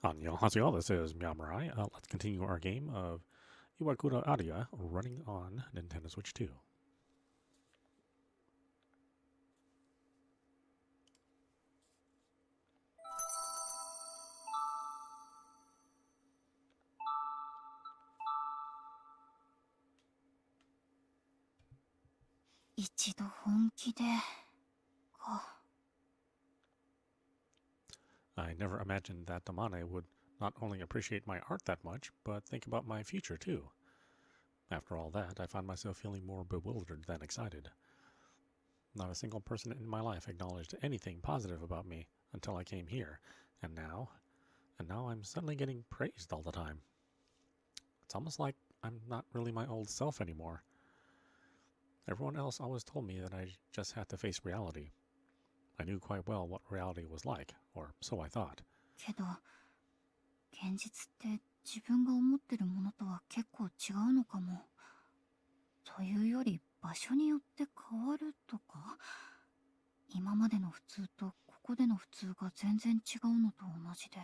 Annyeonghaseyo, this is meowmurai. Let's continue our game of Iwakura Aria running on Nintendo Switch 2. I never imagined that Damane would not only appreciate my art that much, but think about my future too. After all that, I find myself feeling more bewildered than excited. Not a single person in my life acknowledged anything positive about me until I came here, and now I'm suddenly getting praised all the time. It's almost like I'm not really my old self anymore. Everyone else always told me that I just had to face reality. I knew quite well what reality was like, or so I thought. けど、現実って自分が思ってるものとは結構違うのかも。というより場所によって変わるとか、今までの普通とここでの普通が全然違うのと同じで。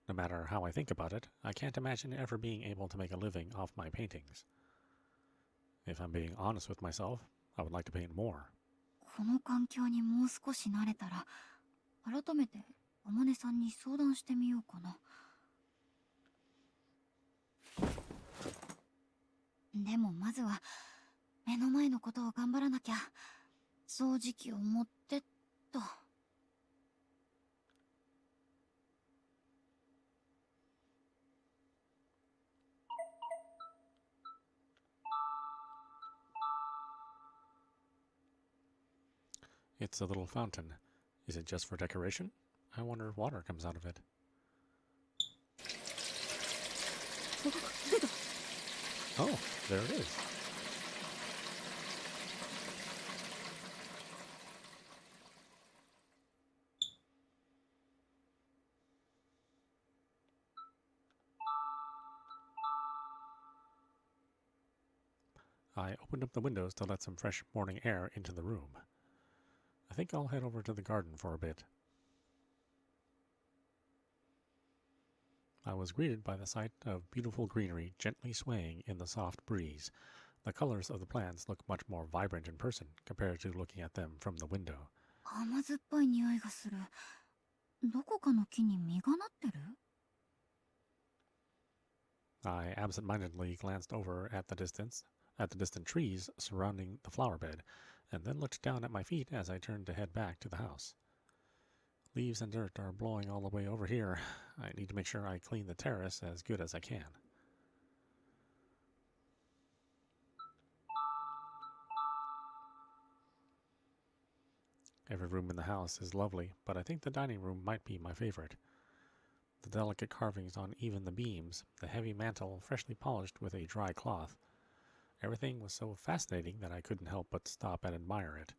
No matter how I think about it, I can't imagine ever being able to make a living off my paintings. If I'm being honest with myself, I would like to paint more. この環境にもう少し慣れたら、改めておまねさんに相談してみようかな。でもまずは目の前のことを頑張らなきゃ。掃除機を持ってっと。It's a little fountain. Is it just for decoration? I wonder if water comes out of it. Oh, there it is. I opened up the windows to let some fresh morning air into the room. I think I'll head over to the garden for a bit. I was greeted by the sight of beautiful greenery gently swaying in the soft breeze. The colors of the plants look much more vibrant in person compared to looking at them from the window. 甘酸っぱい匂いがする。どこかの木に実がなってる？ I absent-mindedly glanced over at the distant trees surrounding the flower bed, and then looked down at my feet as I turned to head back to the house. Leaves and dirt are blowing all the way over here. I need to make sure I clean the terrace as good as I can. Every room in the house is lovely, but I think the dining room might be my favorite. The delicate carvings on even the beams, the heavy mantel freshly polished with a dry cloth. Everything was so fascinating that I couldn't help but stop and admire it.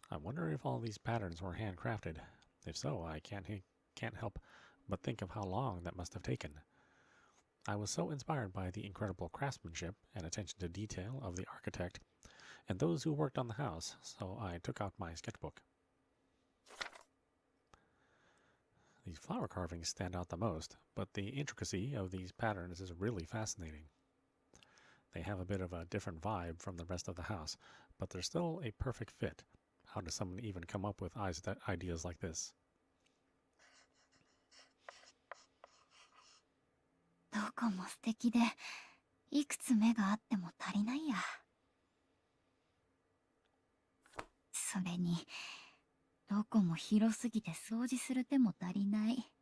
I wonder if all these patterns were handcrafted. If so, I can't help but think of how long that must have taken. I was so inspired by the incredible craftsmanship and attention to detail of the architect and those who worked on the house, so I took out my sketchbook. These flower carvings stand out the most, but the intricacy of these patterns is really fascinating. They have a bit of a different vibe from the rest of the house, but they're still a perfect fit. How does someone even come up with ideas like this? どこも素敵で、いくつ目があっても足りないや。それに、どこも広すぎて掃除する手も足りない。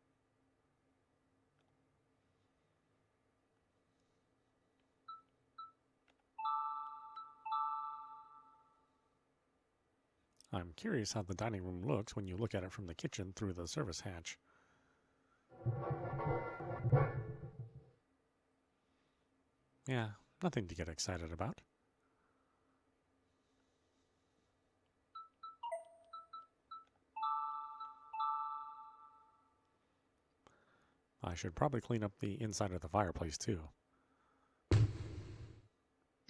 I'm curious how the dining room looks when you look at it from the kitchen through the service hatch. Yeah, nothing to get excited about. I should probably clean up the inside of the fireplace too.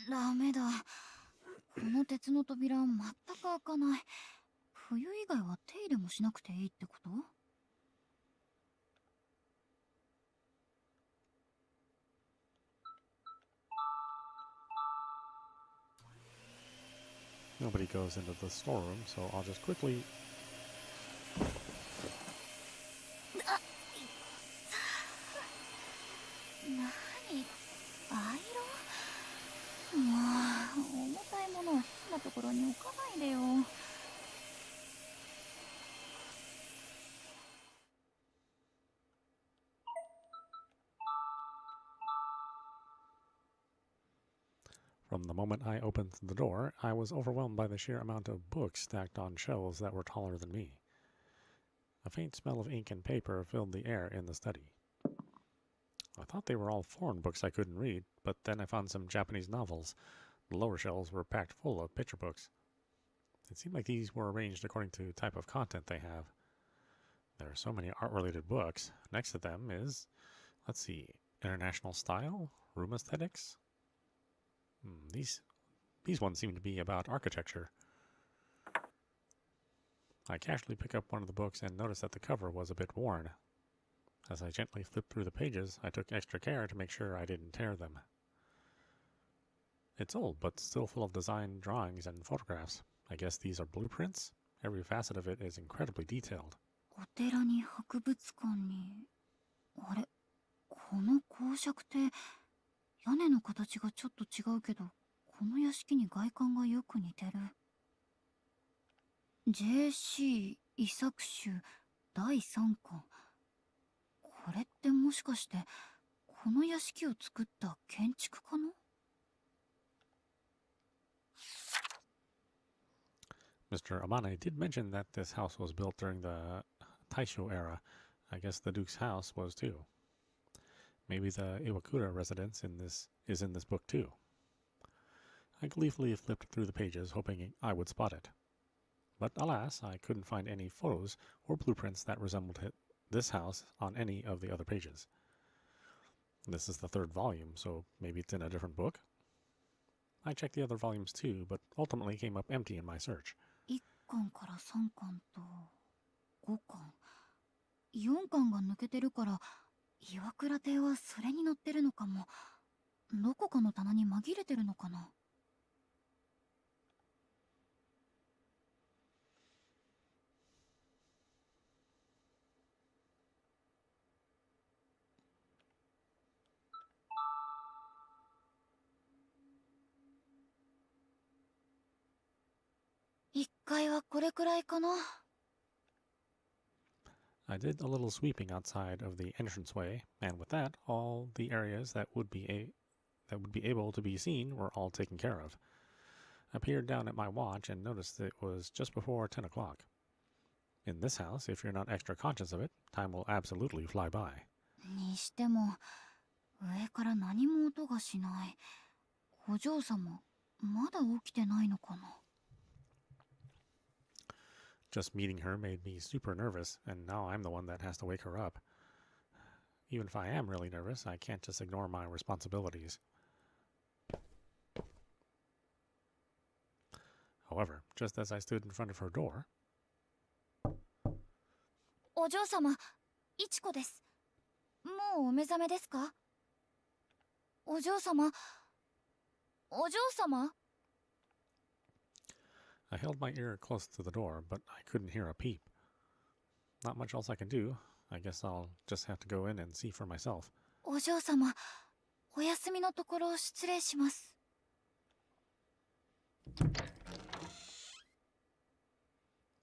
ダメだ。この鉄の扉全く開かない。冬以外は手入れもしなくていいってこと？ Nobody goes into the storeroom, so I'll just quickly... なに、アイロン？もう、重たいものを変なところに置かないでよ。From the moment I opened the door, I was overwhelmed by the sheer amount of books stacked on shelves that were taller than me. A faint smell of ink and paper filled the air in the study. I thought they were all foreign books I couldn't read, but then I found some Japanese novels. The lower shelves were packed full of picture books. It seemed like these were arranged according to type of content they have. There are so many art-related books. Next to them is, let's see, international style, room aesthetics. These ones seem to be about architecture. I casually pick up one of the books and notice that the cover was a bit worn. As I gently flipped through the pages, I took extra care to make sure I didn't tear them. It's old, but still full of design drawings and photographs. I guess these are blueprints? Every facet of it is incredibly detailed. お寺に博物館に、あれ、この公爵って屋根の形がちょっと違うけど、この屋敷に外観がよく似てる。JC 遺作集第3巻。これってもしかしてこの屋敷を作った建築家の？ Mr. Amane did mention that this house was built during the Taisho era. I guess the Duke's house was too. Maybe the Iwakura residence is in this book too. I gleefully flipped through the pages, hoping I would spot it. But alas, I couldn't find any photos or blueprints that resembled this house on any of the other pages. This is the third volume, so maybe it's in a different book? I checked the other volumes too, but ultimately came up empty in my search. 1巻から3巻と5巻。4巻が抜けてるから、岩倉邸はそれに載ってるのかも。どこかの棚に紛れてるのかな。1階はこれくらいかな。I did a little sweeping outside of the entranceway, and with that, all the areas that would be able to be seen were all taken care of. I peered down at my watch and noticed it was just before 10 o'clock. In this house, if you're not extra conscious of it, time will absolutely fly by. にしても、上から何も音がしない。お嬢様、まだ起きてないのかな。Just meeting her made me super nervous, and now I'm the one that has to wake her up. Even if I am really nervous, I can't just ignore my responsibilities. However, just as I stood in front of her door... お嬢様、イチコです。もうお目覚めですか？お嬢様、お嬢様？ I held my ear close to the door, but I couldn't hear a peep. Not much else I can do. I guess I'll just have to go in and see for myself. お嬢様、お休みのところ失礼します。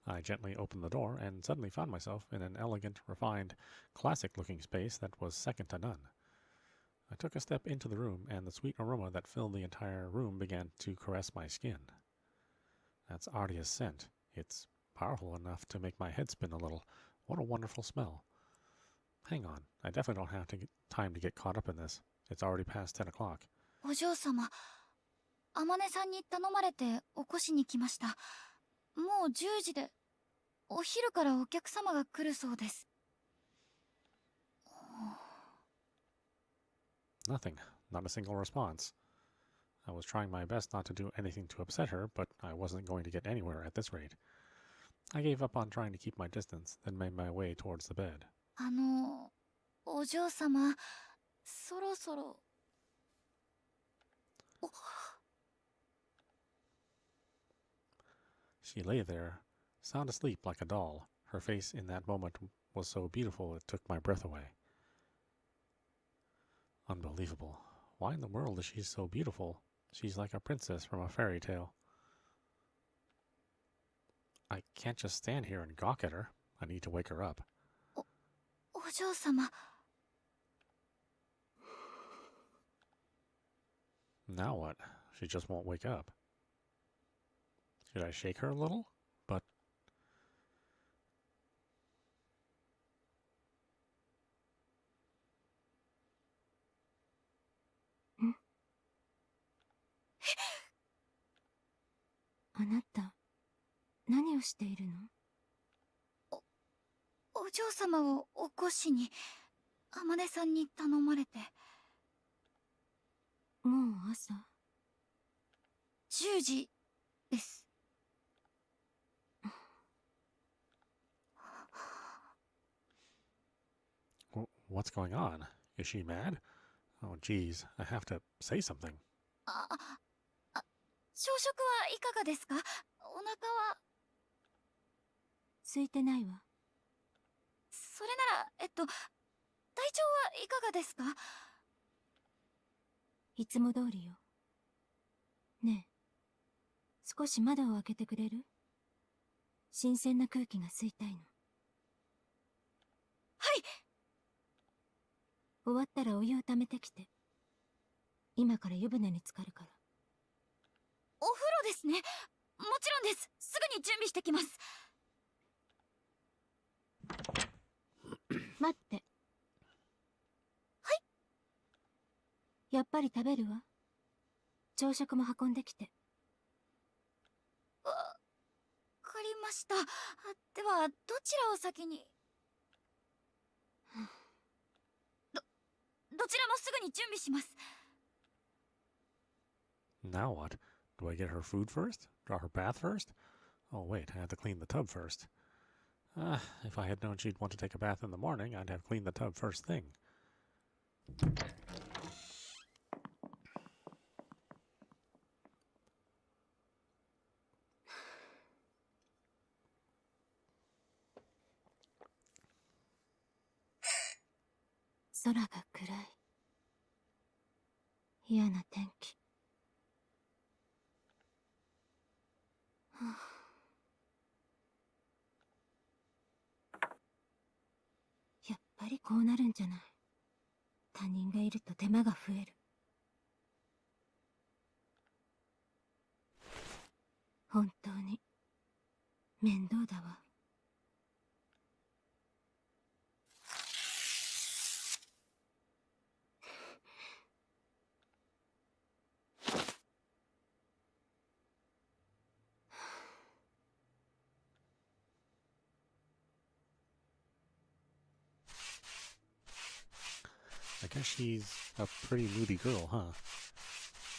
I gently opened the door and suddenly found myself in an elegant, refined, classic-looking space that was second to none. I took a step into the room, and the sweet aroma that filled the entire room began to caress my skin. That's Aria's scent. It's powerful enough to make my head spin a little. What a wonderful smell. Hang on, I definitely don't have time to get caught up in this. It's already past 10 o'clock. お嬢様、天音さんに頼まれて起こしに来ました。もう10時で、お昼からお客様が来るそうです。Nothing. Not a single response. I was trying my best not to do anything to upset her, but I wasn't going to get anywhere at this rate. I gave up on trying to keep my distance, then made my way towards the bed. お嬢様、そろそろ。She lay there, sound asleep like a doll. Her face in that moment was so beautiful it took my breath away. Unbelievable. Why in the world is she so beautiful? She's like a princess from a fairy tale. I can't just stand here and gawk at her. I need to wake her up. お嬢様。Now what? She just won't wake up. Should I shake her a little? But... あなた、何をしているの？お嬢様を起こしに、天音さんに頼まれて。もう朝10時です。What's going on? Is she mad? Oh, geez, I have to say something. 朝食はいかがですか？お腹は。空いてないわ。それなら、体調はいかがですか？いつも通りよ。ねえ、少し窓を開けてくれる？新鮮な空気が吸いたいの。はい！終わったらお湯を溜めてきて。今から湯船に浸かるから。お風呂ですね。もちろんです。すぐに準備してきます。待って。はい。やっぱり食べるわ。朝食も運んできて。わかりました。では、どちらを先に。どちらもすぐに準備します。Now what? Do I get her food first? Draw her bath first? Oh, wait, I have to clean the tub first. If I had known she'd want to take a bath in the morning, I'd have cleaned the tub first thing. Sora ga kurai. 嫌な天気。やっぱりこうなるんじゃない。他人がいると手間が増える。本当に面倒だわ。I guess she's a pretty moody girl, huh?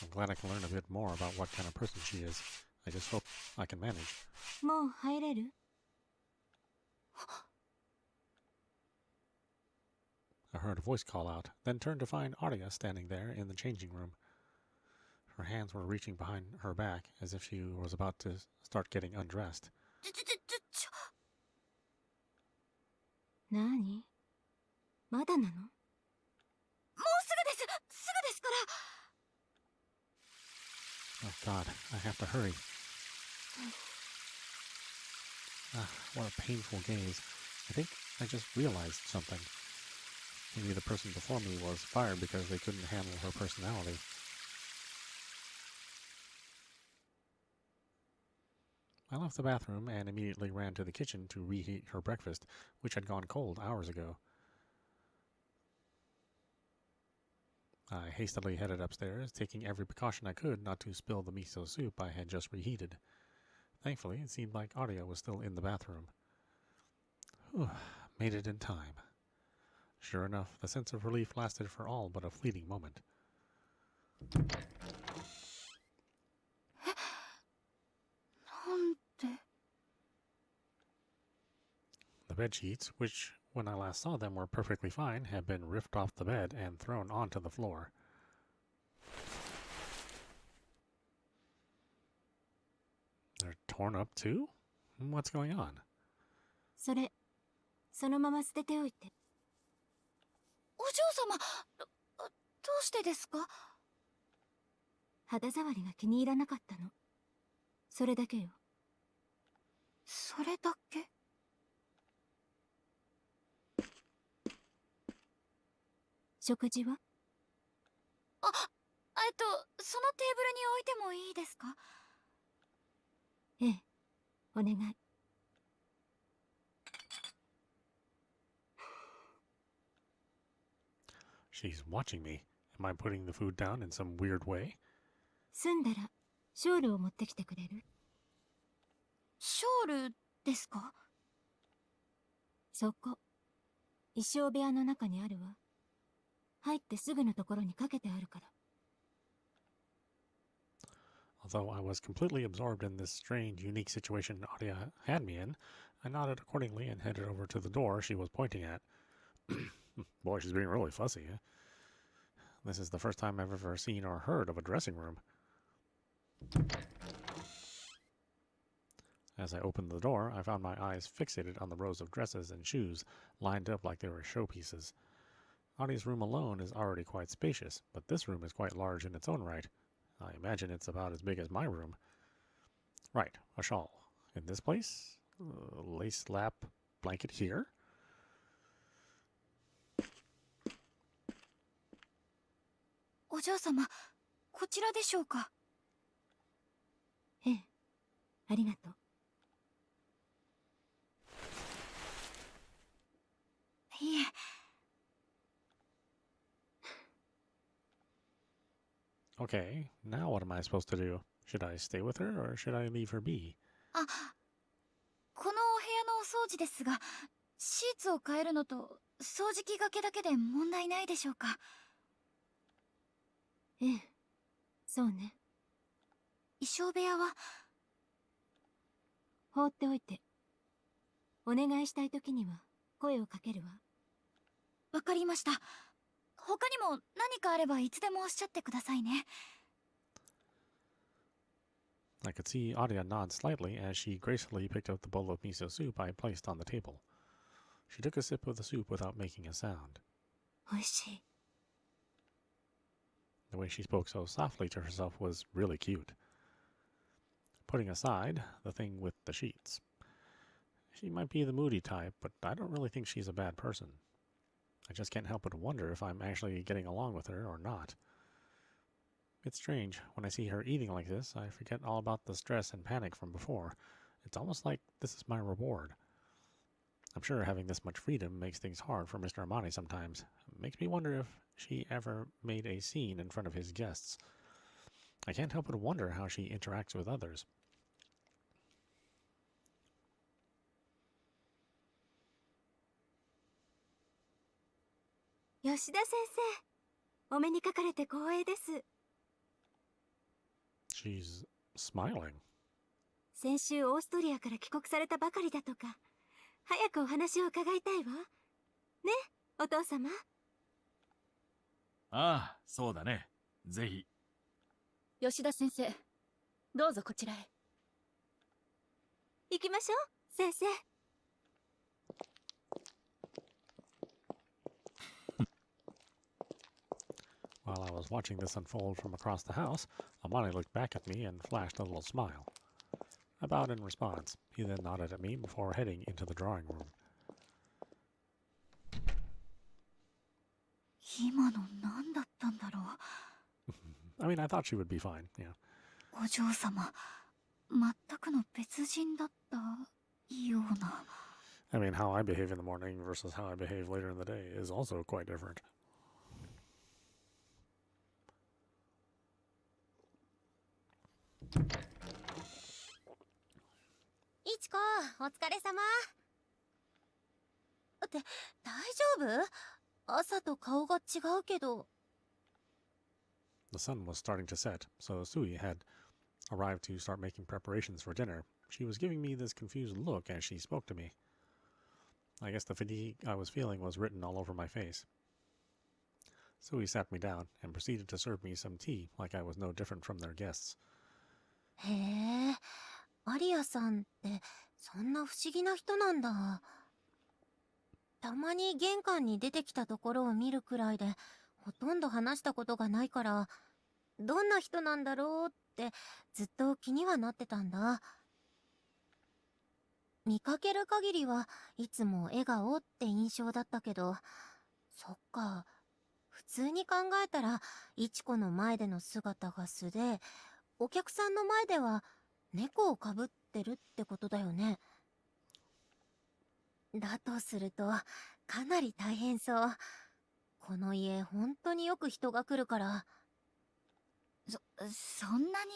I'm glad I can learn a bit more about what kind of person she is. I just hope I can manage. もう入れる？ I heard a voice call out, then turned to find Aria standing there in the changing room. Her hands were reaching behind her back as if she was about to start getting undressed. 何？まだなの？もうすぐです！すぐですかOhら！God, I have to hurry. What a painful gaze. I think I just realized something. Maybe the person before me was fired because they couldn't handle her personality. I left the bathroom and immediately ran to the kitchen to reheat her breakfast, which had gone cold hours ago. I hastily headed upstairs, taking every precaution I could not to spill the miso soup I had just reheated. Thankfully, it seemed like Aria was still in the bathroom. Whew, made it in time. Sure enough, the sense of relief lasted for all but a fleeting moment. なんで？ bed sheets, which, when I last saw them were perfectly fine, have been ripped off the bed and thrown onto the floor. They're torn up too? What's going on? それ、そのまま捨てておいて。お嬢様、どうしてですか？肌触りが気に入らなかったの。それだけよ。それだけ？食事は？そのテーブルに置いてもいいですか？ええ、お願い。She's watching me. Am I putting the food down in some weird way? 済んだら、ショールを持ってきてくれる？ショールですか？そこ、衣装部屋の中にあるわ。入ってすぐのところにかけてあるから。Although I was completely absorbed in this strange, unique situation Aria had me in, I nodded accordingly and headed over to the door she was pointing at. Boy, she's being really fussy. Eh? This is the first time I've ever seen or heard of a dressing room. As I opened the door, I found my eyes fixated on the rows of dresses and shoes, lined up like they were showpieces. Aria's room alone is already quite spacious, but this room is quite large in its own right. I imagine it's about as big as my room. Right, a shawl. In this place? A lace lap blanket here? O嬢様、こちらでしょうか？ええ、ありがとう。いえ。Okay, now what am I supposed to do? Should I stay with her or should I leave her be? このお部屋のお掃除ですが、シーツを変えるのと掃除機がけだけで問題ないでしょうか？ええ、そうね。衣装部屋は放っておいて。お願いしたいときには声をかけるわ。わかりました。他にも何かあればいつでもおっしゃってくださいね。I could see Aria nod slightly as she gracefully picked up the bowl of miso soup I placed on the table. She took a sip of the soup without making a sound. おいしい。The way she spoke so softly to herself was really cute. Putting aside the thing with the sheets. She might be the moody type, but I don't really think she's a bad person. I just can't help but wonder if I'm actually getting along with her or not. It's strange, when I see her eating like this, I forget all about the stress and panic from before. It's almost like this is my reward. I'm sure having this much freedom makes things hard for Mr. Amani sometimes. It makes me wonder if she ever made a scene in front of his guests. I can't help but wonder how she interacts with others. 吉田先生、お目にかかれて光栄です。She's smiling. 先週オーストリアから帰国されたばかりだとか。早くお話を伺いたいわ。ね、お父様。ああ、そうだね。ぜひ。吉田先生、どうぞこちらへ。行きましょう、先生。While I was watching this unfold from across the house, Amani looked back at me and flashed a little smile. I bowed in response. He then nodded at me before heading into the drawing room. 今の何だったんだろう。I mean, I thought she would be fine, yeah. お嬢様、全くの別人だったような。I mean, how I behave in the morning versus how I behave later in the day is also quite different. いちこ、お疲れ様。って大丈夫？朝と顔が違うけど。The sun was starting to set, so Sui had arrived to start making preparations for dinner. She was giving me this confused look as she spoke to me. I guess the fatigue I was feeling was written all over my face. So he sat me down and proceeded to serve me some tea like I was no different from their guests. へえ、アリアさんってそんな不思議な人なんだ。たまに玄関に出てきたところを見るくらいで、ほとんど話したことがないから、どんな人なんだろうってずっと気にはなってたんだ。見かける限りはいつも笑顔って印象だったけど、そっか、普通に考えたらイチコの前での姿が素で、お客さんの前では猫をかぶってるってことだよね。だとするとかなり大変そう。この家本当によく人が来るから。そんなに？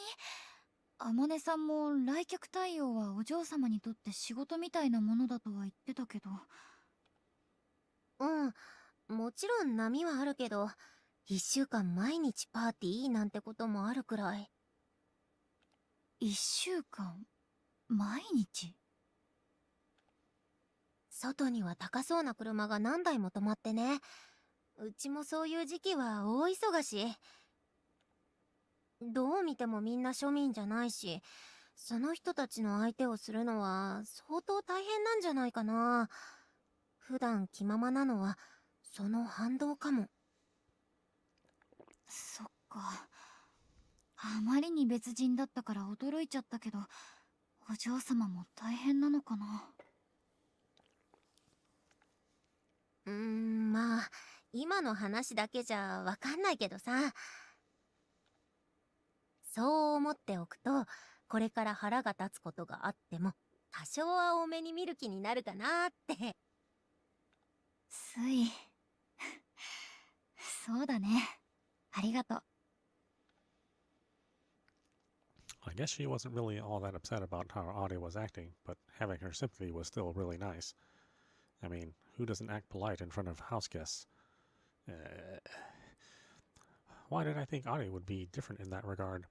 あまねさんも来客対応はお嬢様にとって仕事みたいなものだとは言ってたけど。うん、もちろん波はあるけど、一週間毎日パーティーなんてこともあるくらい。1週間毎日？外には高そうな車が何台も止まってね。うちもそういう時期は大忙し。どう見てもみんな庶民じゃないし、その人たちの相手をするのは相当大変なんじゃないかな。普段気ままなのはその反動かも。そっか。あまりに別人だったから驚いちゃったけど、お嬢様も大変なのかな。まあ今の話だけじゃわかんないけどさ。そう思っておくと、これから腹が立つことがあっても多少は多めに見る気になるかなって。スイそうだね。ありがとう。I guess she wasn't really all that upset about how Aria was acting, but having her sympathy was still really nice. I mean, who doesn't act polite in front of house guests? Why did I think Aria would be different in that regard?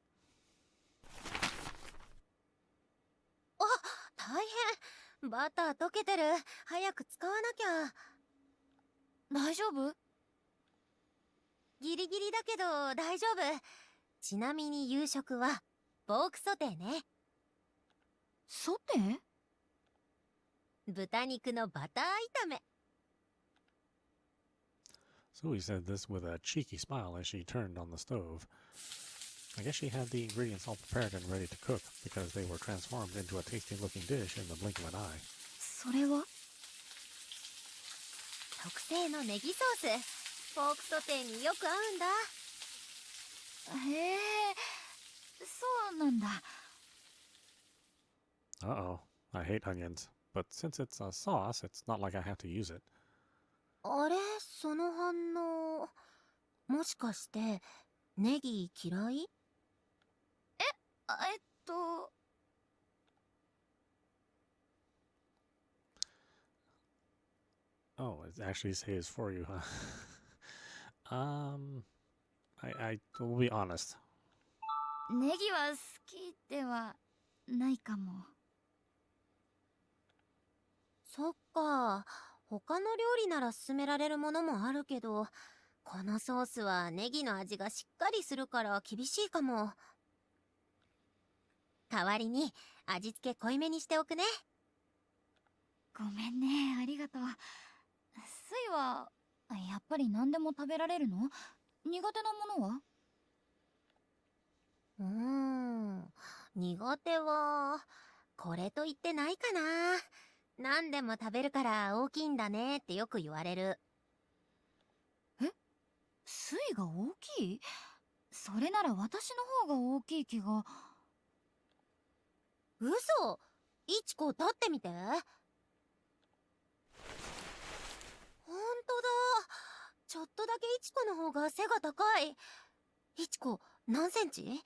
あ、大変。バター溶けてる。早く使わなきゃ。大丈夫？ギリギリだけど大丈夫。ちなみに夕食はポークソテーね。ソテー？豚肉のバター炒め。Zoe said this with a cheeky smile as she turned on the stove. I guess she had the ingredients all prepared and ready to cook because they were transformed into a tasty-looking dish in the blink of an eye. それは？特製のネギソース。ポークソテーによく合うんだ。へえ、そうなんだ。Uh-oh, I hate onions, but since it's a sauce, it's not like I have to use it. あれ、その反応。もしかしてネギ嫌い？えっと、Oh, it actually says for you, huh? I will be honest. ネギは好きではないかも。そっか。他の料理なら勧められるものもあるけど、このソースはネギの味がしっかりするから厳しいかも。代わりに味付け濃いめにしておくね。ごめんね、ありがとう。スイはやっぱり何でも食べられるの？苦手なものは？苦手はこれと言ってないかな。何でも食べるから大きいんだねってよく言われる。スイが大きい？それなら私の方が大きい気が。嘘！イチコ立ってみて。ほんとだ。ちょっとだけイチコの方が背が高い。イチコ何センチ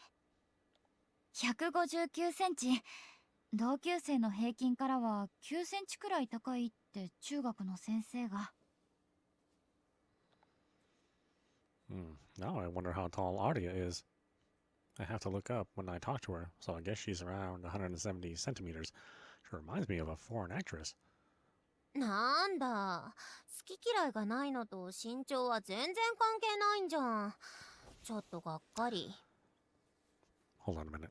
159センチ。同級生の平均からは9センチくらい高いって中学の先生が。Now I wonder how tall Aria is. I have to look up when I talk to her, so I guess she's around 170 centimeters. She reminds me of a foreign actress. なんだ、好き嫌いがないのと身長は全然関係ないんじゃん。ちょっとがっかり。Hold on a minute.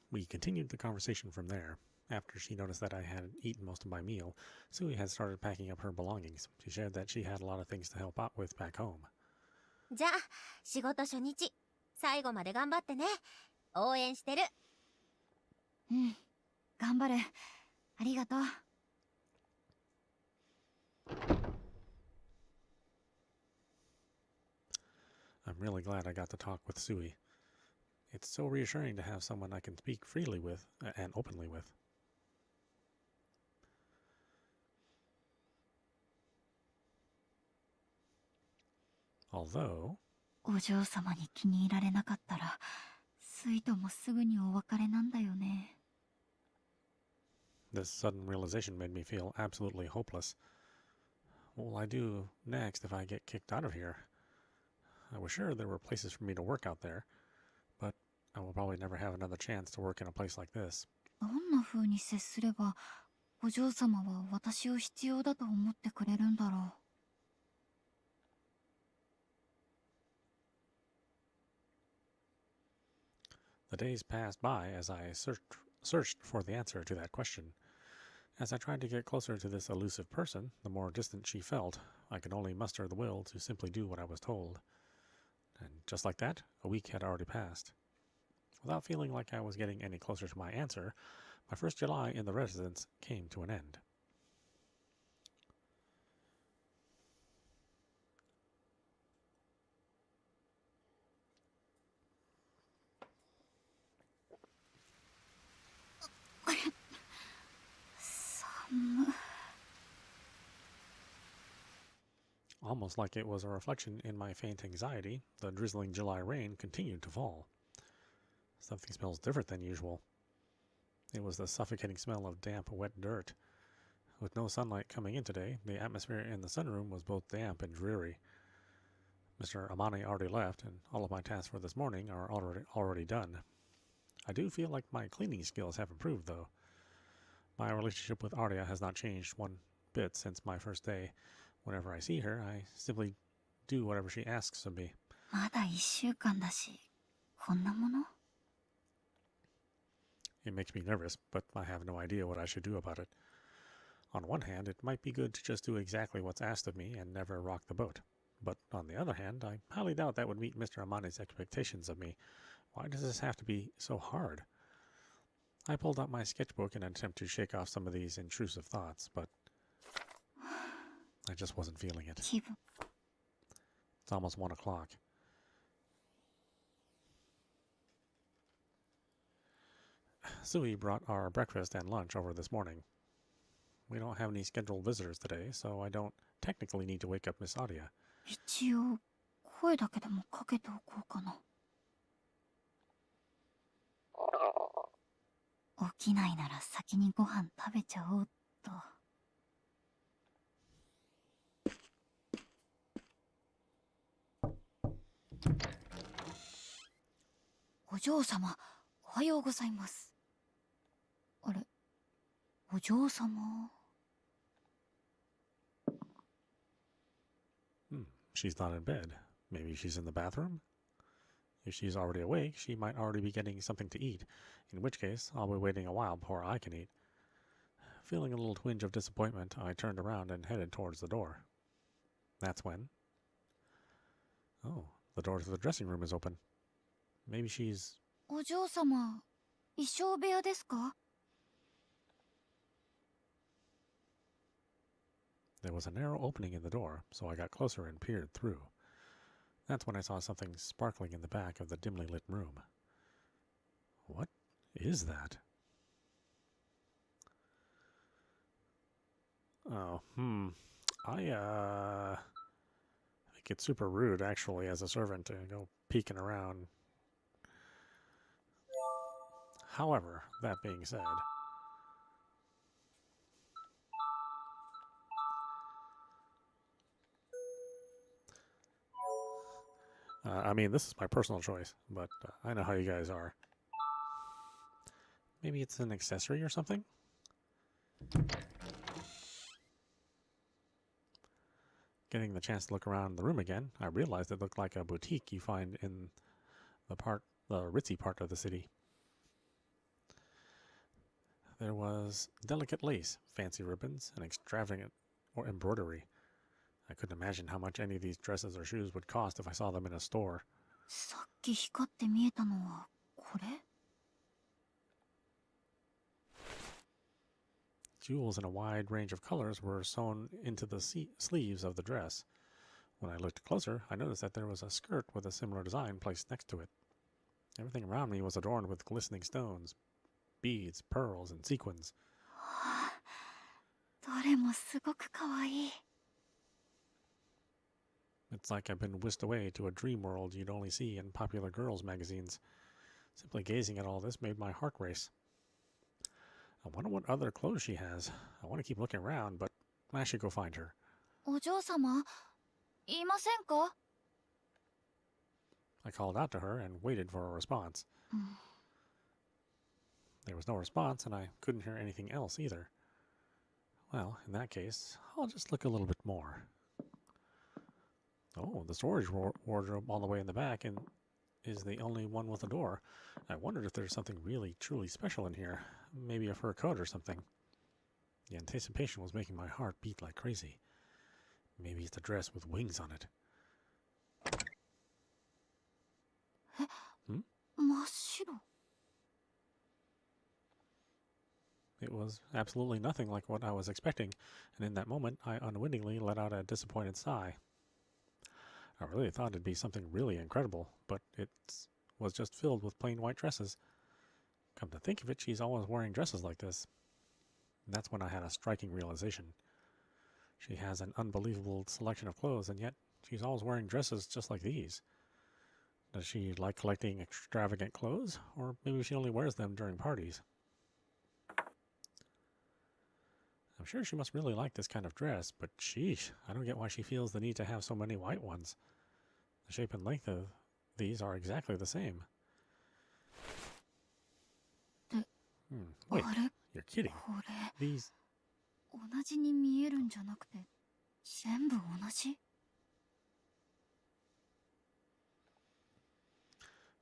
We continued the conversation from there. After she noticed that I had eaten most of my meal, Sui had started packing up her belongings. She shared that she had a lot of things to help out with back home. じゃあ、仕事初日、最後まで頑張ってね。応援してる。うん、頑張る。ありがとう。I'm really glad I got to talk with Sui. It's so reassuring to have someone I can speak freely with and openly with. Although, お嬢様に気に入られなかったら、スイともすぐにお別れなんだよね。this sudden realization made me feel absolutely hopeless. What will I do next if I get kicked out of here? I was sure there were places for me to work out there, but I will probably never have another chance to work in a place like this. どんな風に接すれば、お嬢様は私を必要だと思ってくれるんだろう。The days passed by as I searched for the answer to that question. As I tried to get closer to this elusive person, the more distant she felt. I could only muster the will to simply do what I was told. And just like that, a week had already passed. Without feeling like I was getting any closer to my answer, my first July in the residence came to an end. Almost like it was a reflection in my faint anxiety, the drizzling July rain continued to fall. Something smells different than usual. It was the suffocating smell of damp, wet dirt. With no sunlight coming in today, the atmosphere in the sunroom was both damp and dreary. Mr. Amane already left, and all of my tasks for this morning are already done. I do feel like my cleaning skills have improved, though. My relationship with Aria has not changed one bit since my first day. Whenever I see her, I simply do whatever she asks of me. まだ1週間だし、こんなもの？ It makes me nervous, but I have no idea what I should do about it. On one hand, it might be good to just do exactly what's asked of me and never rock the boat. But on the other hand, I highly doubt that would meet Mr. Amane's expectations of me. Why does this have to be so hard? I pulled out my sketchbook in an attempt to shake off some of these intrusive thoughts, but I just wasn't feeling it. 気分。 It's almost 1 o'clock. Sui brought our breakfast and lunch over this morning. We don't have any scheduled visitors today, so I don't technically need to wake up Miss Aria. 一応、声だけでもかけておこうかな。起きないなら先にご飯食べちゃおうっと。お嬢様、おはようございます。あれ、お嬢様。She's not in bed. Maybe she's in the bathroom? If she's already awake, she might already be getting something to eat, in which case I'll be waiting a while before I can eat. Feeling a little twinge of disappointment, I turned around and headed towards the door. That's when... Oh, the door to the dressing room is open. Maybe she's... お嬢様、衣装部屋ですか？ There was a narrow opening in the door, so I got closer and peered through. That's when I saw something sparkling in the back of the dimly lit room. What is that? Oh, I think it's super rude, actually, as a servant to go peeking around. However, that being said, I mean, this is my personal choice, but I know how you guys are. Maybe it's an accessory or something? Getting the chance to look around the room again, I realized it looked like a boutique you find in the ritzy part of the city. There was delicate lace, fancy ribbons, and extravagant embroidery. I couldn't imagine how much any of these dresses or shoes would cost if I saw them in a store. さっき光って見えたのはこれ？ Jewels in a wide range of colors were sewn into the sleeves of the dress. When I looked closer, I noticed that there was a skirt with a similar design placed next to it. Everything around me was adorned with glistening stones, beads, pearls, and sequins. どれもすごくかわいい。 It's like I've been whisked away to a dream world you'd only see in popular girls' magazines. Simply gazing at all this made my heart race. I wonder what other clothes she has. I want to keep looking around, but I should go find her. お嬢様、いませんか？ I called out to her and waited for a response. There was no response, and I couldn't hear anything else either. Well, in that case, I'll just look a little bit more. Oh, the storage wardrobe all the way in the back and is the only one with a door. I wondered if there's something really, truly special in here. Maybe a fur coat or something. The anticipation was making my heart beat like crazy. Maybe it's a dress with wings on it. 真っ白。 It was absolutely nothing like what I was expecting, and in that moment, I unwittingly let out a disappointed sigh. I really thought it'd be something really incredible, but it was just filled with plain white dresses. Come to think of it, she's always wearing dresses like this. And that's when I had a striking realization. She has an unbelievable selection of clothes, and yet she's always wearing dresses just like these. Does she like collecting extravagant clothes, or maybe she only wears them during parties? I'm sure she must really like this kind of dress, but sheesh, I don't get why she feels the need to have so many white ones. The shape and length of these are exactly the same. Wait, あれ？ you're kidding. これ These... 同じに見えるんじゃなくて全部同じ？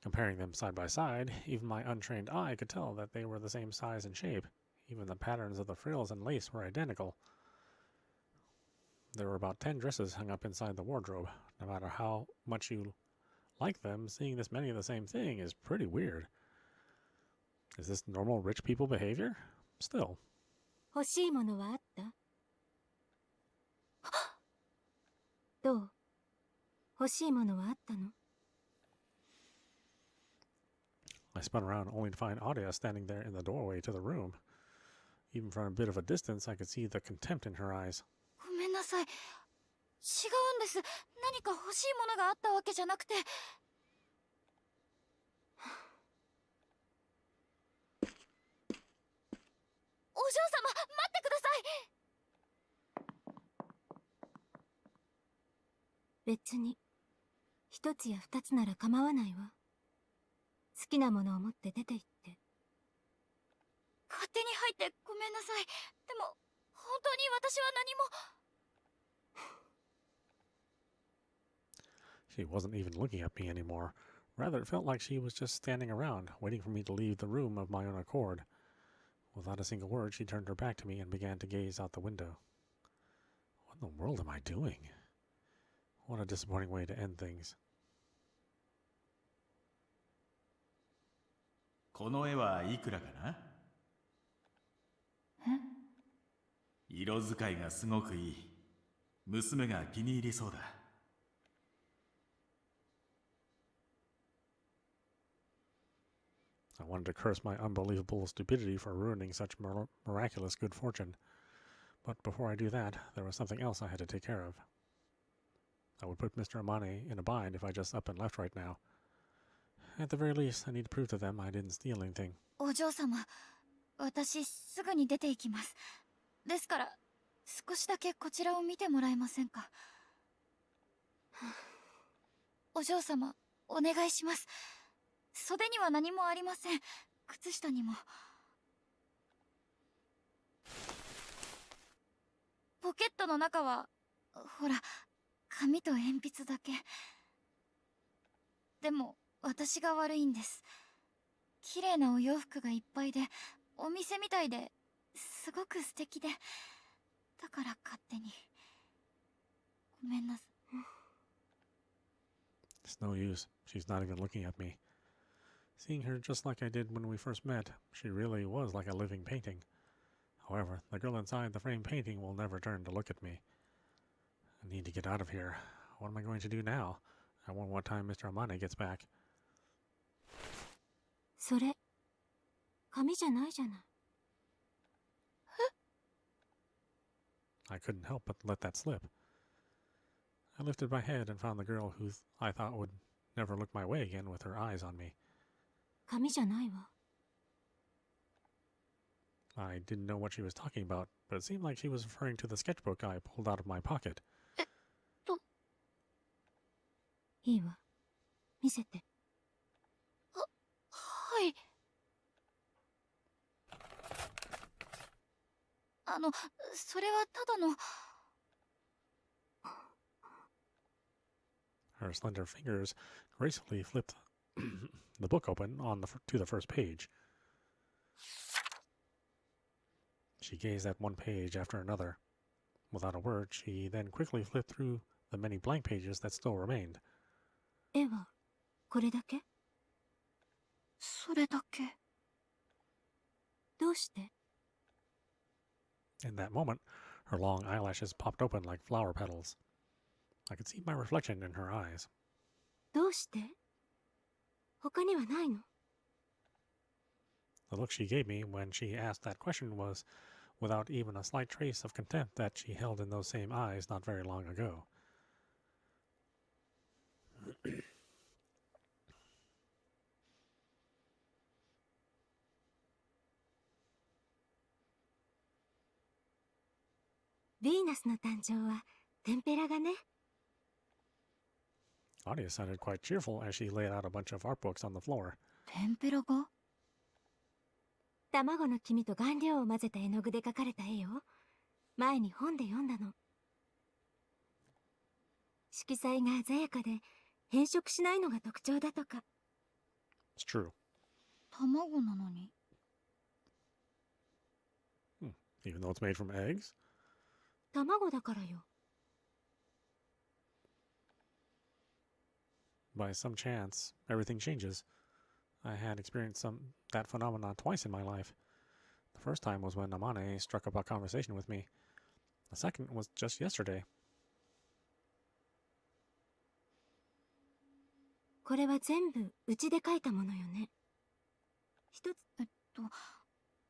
Comparing them side by side, even my untrained eye could tell that they were the same size and shape. Even the patterns of the frills and lace were identical. There were about 10 dresses hung up inside the wardrobe. No matter how much you like them, seeing this many of the same thing is pretty weird. Is this normal rich people behavior? Still. 欲しいものはあった？どう？欲しいものはあったの？ I spun around only to find Aria standing there in the doorway to the room. Even from a bit of a distance, I could see the contempt in her eyes. ごめんなさい。違うんです。何か欲しいものがあったわけじゃなくて。お嬢様、待ってください。別に一つや二つなら構わないわ。好きなものを持って出て行って。勝手に入ってごめんなさい。でも本当に私は何も。She wasn't even looking at me anymore. Rather, it felt like she was just standing around, waiting for me to leave the room of my own accord. Without a single word, she turned her back to me and began to gaze out the window. What in the world am I doing? What a disappointing way to end things. この絵はいくらかな？え？色使いがすごくいい。娘が気に入りそうだ。I wanted to curse my unbelievable stupidity for ruining such miraculous good fortune. But before I do that, there was something else I had to take care of. I would put Mr. Amane in a bind if I just up and left right now. At the very least, I need to prove to them I didn't steal anything. お嬢様、私すぐに出て行きます。ですから、少しだけこちらを見てもらえませんか。お嬢様、お願いします。袖には何もありません。靴下にも。ポケットの中は、ほら、紙と鉛筆だけ。でも、私が悪いんです。綺麗なお洋服がいっぱいで、お店みたいで、すごく素敵で、だから勝手に。ごめんなさい。It's no use. She's not even looking at me. Seeing her just like I did when we first met, she really was like a living painting. However, the girl inside the framed painting will never turn to look at me. I need to get out of here. What am I going to do now? I wonder what time Mr. Amane gets back. それ、紙じゃないじゃない。I couldn't help but let that slip. I lifted my head and found the girl who I thought would never look my way again with her eyes on me. 紙じゃないわ。I didn't know what she was talking about, but it seemed like she was referring to the sketchbook I pulled out of my pocket. いいわ。見せて。はい。それはただの。Her slender fingers gracefully flipped the book open to the first page. She gazed at one page after another. Without a word, she then quickly flipped through the many blank pages that still remained. 絵はこれだけ？それだけ。どうして？ In that moment, her long eyelashes popped open like flower petals. I could see my reflection in her eyes. どうして？他にはないの？ The look she gave me when she asked that question was without even a slight trace of contempt that she held in those same eyes not very long ago. ヴィーナスの誕生はテンペラがね。Aria sounded quite cheerful as she laid out a bunch of art books on the floor. テンペラが？卵の黄身と顔料を混ぜた絵の具で描かれた絵よ。前に本で読んだの。色彩が鮮やかで変色しないのが特徴だとか。It's true. 卵なのに。Even though it's made from eggs? 卵だからよ。By some chance, everything changes. I had experienced that phenomenon twice in my life. The first time was when Amane struck up a conversation with me. The second was just yesterday. これは全部うちで描いたものよね。一つ。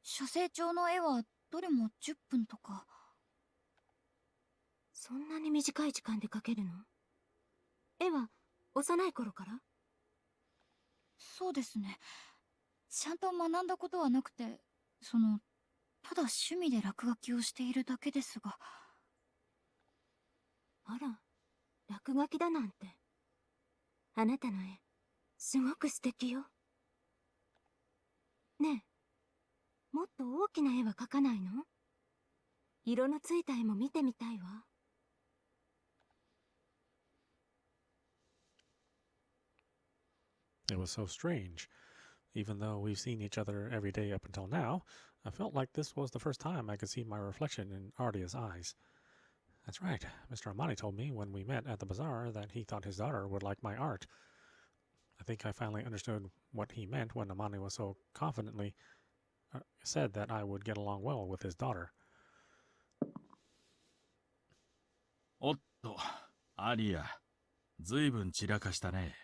写生帳の絵はどれも10分とか。そんなに短い時間で描けるの？絵は幼い頃から？そうですね。ちゃんと学んだことはなくて、ただ趣味で落書きをしているだけですが。あら、落書きだなんて。あなたの絵、すごく素敵よ。ねえ、もっと大きな絵は描かないの？色のついた絵も見てみたいわ。It was so strange. Even though we've seen each other every day up until now, I felt like this was the first time I could see my reflection in Ardia's eyes. That's right. Mr. Amani told me when we met at the bazaar that he thought his daughter would like my art. I think I finally understood what he meant when Amane was so confidently said that I would get along well with his daughter. おっと、アリア、ずいぶん散らかしたね。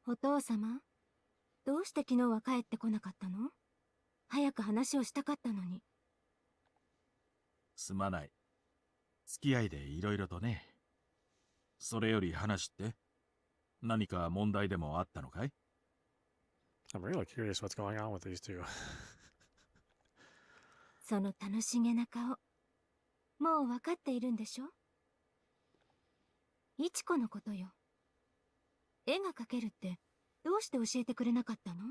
お父様、どうして昨日は帰ってこなかったの？早く話をしたかったのに。すまない。付き合いでいろいろとね。それより話って、何か問題でもあったのかい？ I'm really curious what's going on with these two. その楽しげな顔、もう分かっているんでしょ？イチコのことよ。絵が描けるってどうして教えてくれなかったの？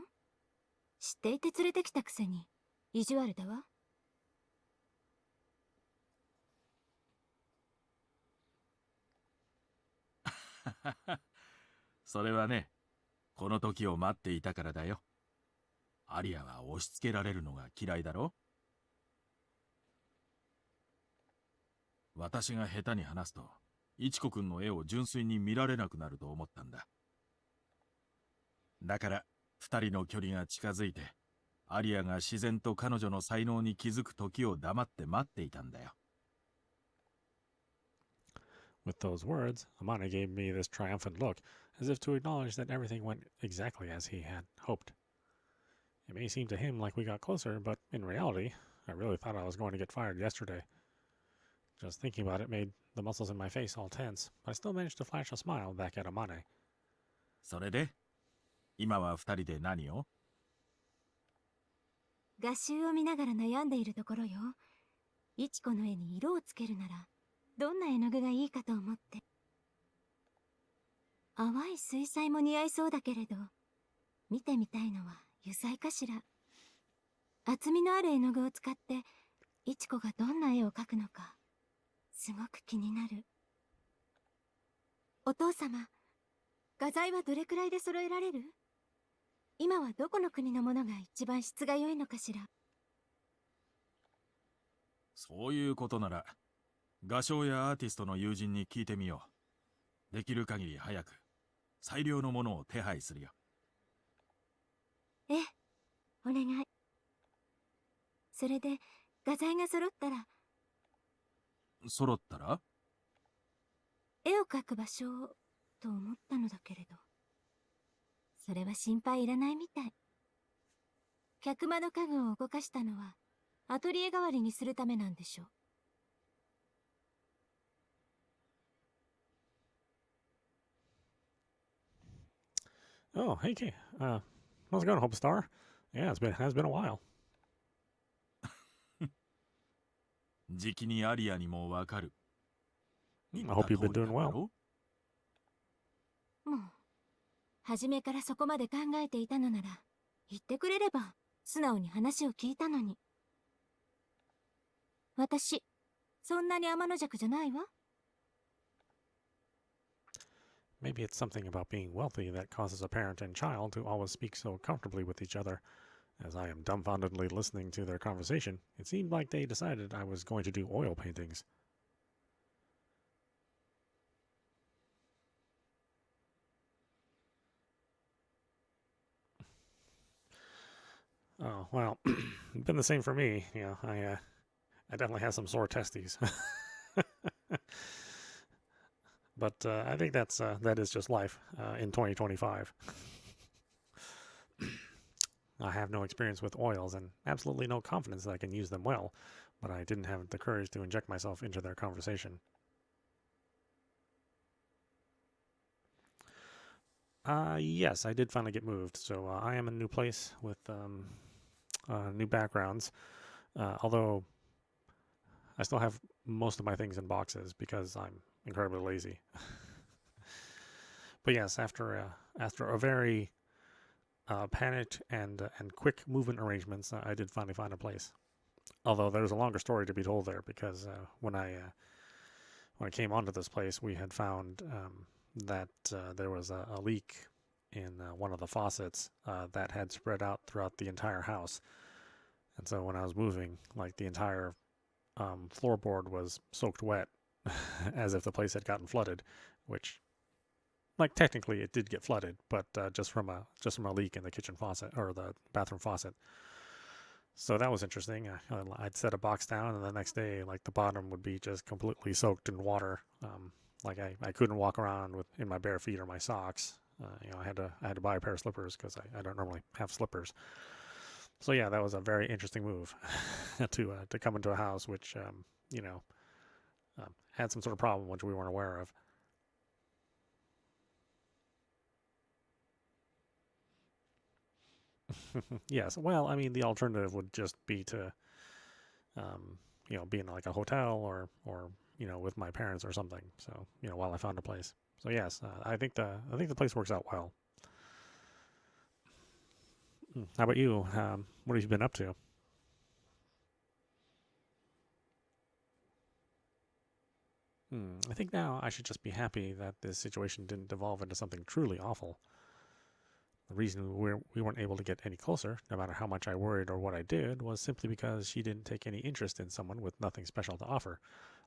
知っていて連れてきたくせに意地悪だわ。それはね、この時を待っていたからだよ。アリアは押し付けられるのが嫌いだろ？私が下手に話すと、イチコくんの絵を純粋に見られなくなると思ったんだ。だから、二人の距離が近づいて、アリアが自然と彼女の才能に気づく時を黙って待っていたんだよ。With those words, Amane gave me this triumphant look, as if to acknowledge that everything went exactly as he had hoped. It may seem to him like we got closer, but in reality, I really thought I was going to get fired yesterday. Just thinking about it made the muscles in my face all tense, but I still managed to flash a smile back at Amane. それで、今は二人で何を？画集を見ながら悩んでいるところよ。イチコの絵に色をつけるなら、どんな絵の具がいいかと思って。淡い水彩も似合いそうだけれど、見てみたいのは油彩かしら。厚みのある絵の具を使って、イチコがどんな絵を描くのか、すごく気になる。お父様、画材はどれくらいで揃えられる？今はどこの国のものが一番質が良いのかしら？そういうことなら、画商やアーティストの友人に聞いてみよう。できる限り早く、最良のものを手配するよ。ええ、お願い。それで、画材が揃ったら、揃ったら？絵を描く場所を、と思ったのだけれど。それは心配いらないみたい。客間の家具を動かしたのは、アトリエ代わりにするためなんでしょう。Oh, hey, Kay. How's it going, Hope Star? Yeah, has been a while. じきにアリアにもわかる。I hope you've been doing well. もう、初めからそこまで考えていたのなら、言ってくれれば、素直に話を聞いたのに。私、そんなに天の弱じゃないわ。Maybe it's something about being wealthy that causes a parent and child to always speak so comfortably with each other. As I am dumbfoundedly listening to their conversation, it seemed like they decided I was going to do oil paintings. Oh, well, it's been the same for me. You know, I definitely have some sore testes. But I think that is just life in 2025. I have no experience with oils and absolutely no confidence that I can use them well, but I didn't have the courage to inject myself into their conversation. Yes, I did finally get moved, so I am in a new place with new backgrounds, although I still have most of my things in boxes because I'm incredibly lazy. But yes, after a very panicked and quick movement arrangements, I did finally find a place. Although there's a longer story to be told there, because when I came onto this place, we had found that there was a leak in one of the faucets that had spread out throughout the entire house. And so when I was moving, like the entire floorboard was soaked wet, as if the place had gotten flooded, which like technically it did get flooded, but just from a leak in the kitchen faucet or the bathroom faucet. So that was interesting. I'd set a box down, and the next day, like the bottom would be just completely soaked in water. Like I couldn't walk around in my bare feet or my socks. I had to buy a pair of slippers because I don't normally have slippers. So yeah, that was a very interesting move to come into a house which had some sort of problem which we weren't aware of. Yes, well, I mean, the alternative would just be to, be in like a hotel or with my parents or something. So while I found a place. So yes, I think the place works out well. How about you? What have you been up to? I think now I should just be happy that this situation didn't devolve into something truly awful. The reason we weren't able to get any closer, no matter how much I worried or what I did, was simply because she didn't take any interest in someone with nothing special to offer,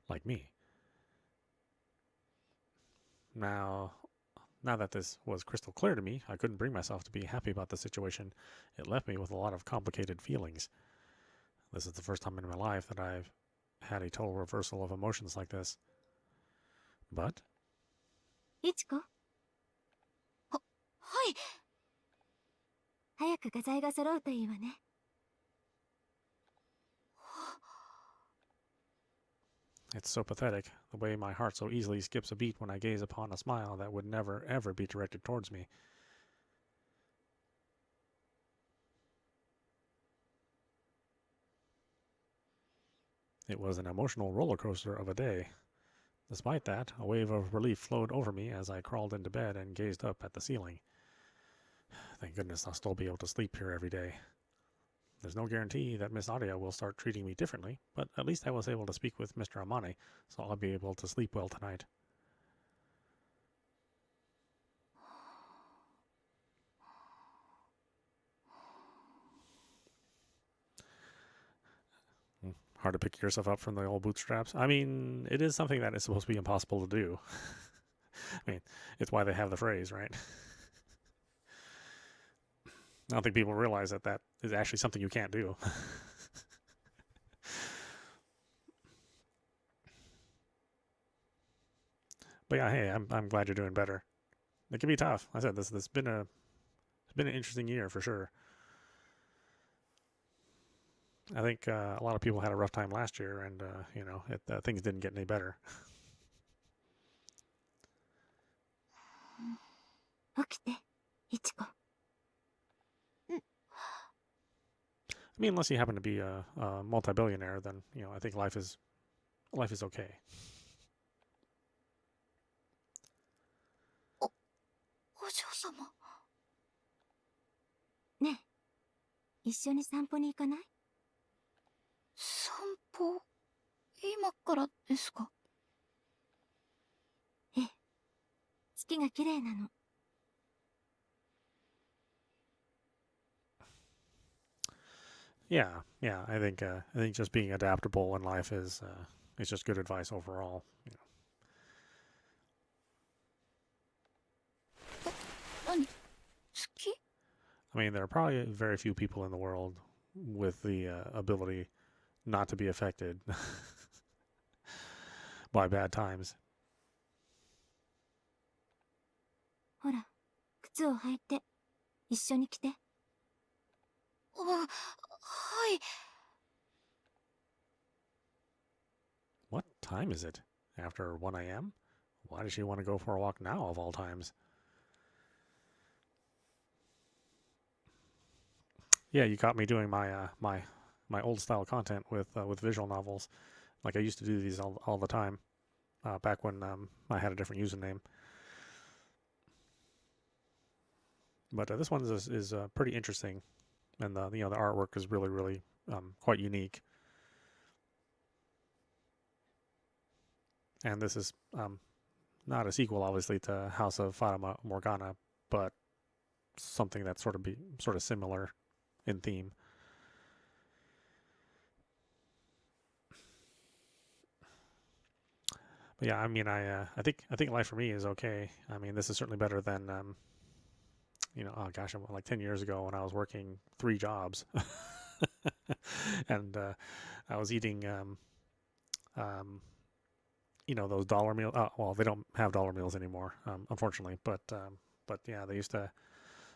like me. Now that this was crystal clear to me, I couldn't bring myself to be happy about the situation. It left me with a lot of complicated feelings. This is the first time in my life that I've had a total reversal of emotions like this. But? Ichiko? はい。早く画材が揃うといいわね。It's so pathetic, the way my heart so easily skips a beat when I gaze upon a smile that would never, ever be directed towards me. It was an emotional roller coaster of a day. Despite that, a wave of relief flowed over me as I crawled into bed and gazed up at the ceiling. Thank goodness I'll still be able to sleep here every day. There's no guarantee that Miss Aria will start treating me differently, but at least I was able to speak with Mr. Amane, so I'll be able to sleep well tonight. Hard to pick yourself up from the old bootstraps. I mean, it is something that is supposed to be impossible to do. I mean, it's why they have the phrase, right? I don't think people realize that is actually something you can't do. But yeah, hey, I'm glad you're doing better. It can be tough. I said this has been an interesting year for sure. I think a lot of people had a rough time last year, and things didn't get any better. 起きて、Ichiko. I mean, unless you happen to be a multi-billionaire, then I think life is okay. お嬢様。ねえ、一緒に散歩に行かない？散歩、今からですか？ええ、月が綺麗なの。Yeah. I think just being adaptable in life is just good advice overall. 何？月？ I mean, there are probably very few people in the world with the ability not to be affected by bad times. ほら、靴を履いて、一緒に来て。はい。 What time is it? After 1 a.m.? Why does she want to go for a walk now, of all times? Yeah, you caught me doing my my old style content with visual novels. Like I used to do these all the time, back when I had a different username. But this one is pretty interesting, and the artwork is really quite unique. And this is not a sequel, obviously, to House of Fata Morgana, but something that's sort of similar in theme. Yeah, I mean, I think life for me is okay. I mean, this is certainly better than oh gosh, like 10 years ago when I was working 3 jobs, and I was eating um, those dollar meals. Well, they don't have dollar meals anymore, unfortunately. But yeah, they used to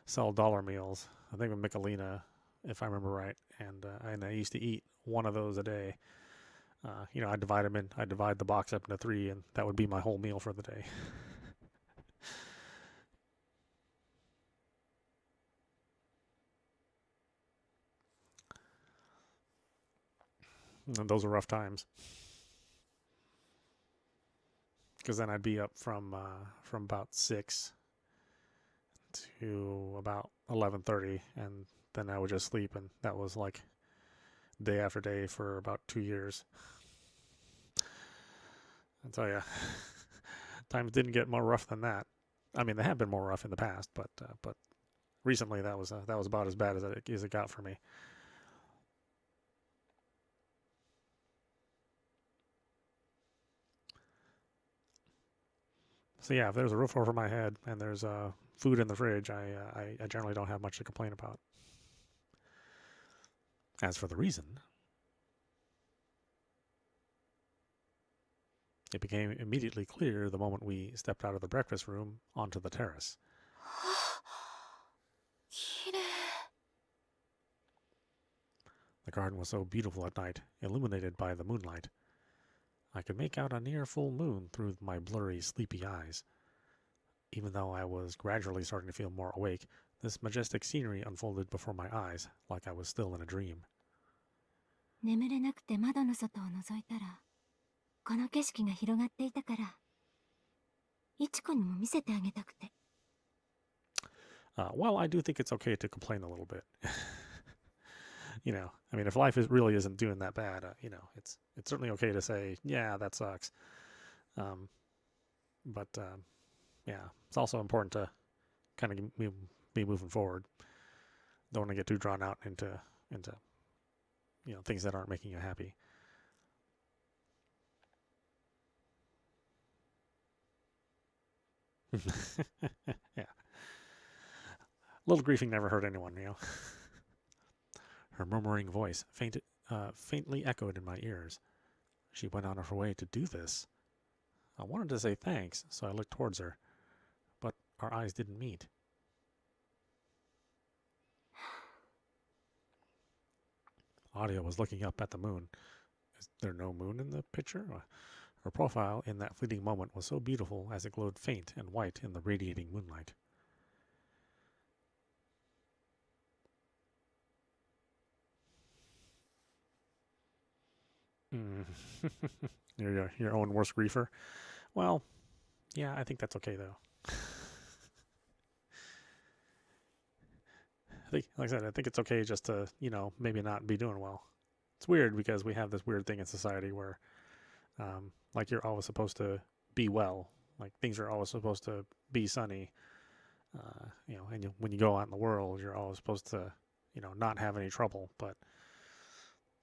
sell dollar meals. I think with Michelina, if I remember right, and I used to eat one of those a day. I divide them in. I divide the box up into 3, and that would be my whole meal for the day. And those were rough times, because then I'd be up from about 6 to about 11:30, and then I would just sleep, and that was like day after day for about 2 years. I tell you, times didn't get more rough than that. I mean, they have been more rough in the past, but recently that was about as bad as it got for me. So yeah, if there's a roof over my head and there's food in the fridge, I generally don't have much to complain about. As for the reason, it became immediately clear the moment we stepped out of the breakfast room onto the terrace. 綺麗。 The garden was so beautiful at night, illuminated by the moonlight. I could make out a near full moon through my blurry, sleepy eyes. Even though I was gradually starting to feel more awake, this majestic scenery unfolded before my eyes like I was still in a dream. 眠れなくて窓の外を覗いたら、この景色が広がっていたから、イチコにも見せてあげたくて。Well, I do think it's okay to complain a little bit. I mean, if life really isn't doing that bad, it's certainly okay to say, yeah, that sucks. But yeah, it's also important to kind of be moving forward. Don't want to get too drawn out into things that aren't making you happy. Yeah. Little griefing never hurt anyone, Her murmuring voice faintly echoed in my ears. She went out of her way to do this. I wanted to say thanks, so I looked towards her, but our eyes didn't meet. Audio was looking up at the moon. Is there no moon in the picture? Her profile in that fleeting moment was so beautiful as it glowed faint and white in the radiating moonlight. You're your own worst griefer? Well, yeah, I think that's okay, though. Like I said, I think it's okay just to, maybe not be doing well. It's weird because we have this weird thing in society where, like, you're always supposed to be well. Like, things are always supposed to be sunny. And when you go out in the world, you're always supposed to, not have any trouble. But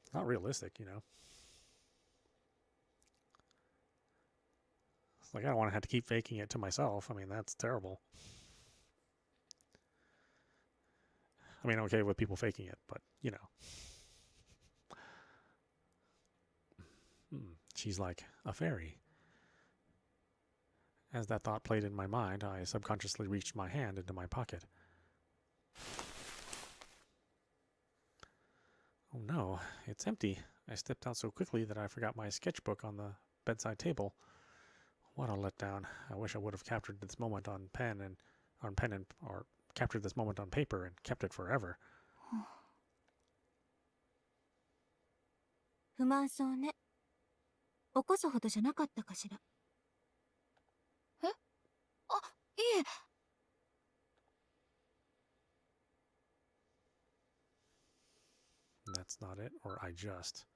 it's not realistic, It's like, I don't want to have to keep faking it to myself. I mean, that's terrible. I mean, okay with people faking it, but, She's like a fairy. As that thought played in my mind, I subconsciously reached my hand into my pocket. Oh no, it's empty. I stepped out so quickly that I forgot my sketchbook on the bedside table. What a letdown. I wish I would have captured this moment on or captured this moment on paper and kept it forever. 不満そうね。起こすほどじゃなかったかしら。え？あ、いえ。That's not it, or I just.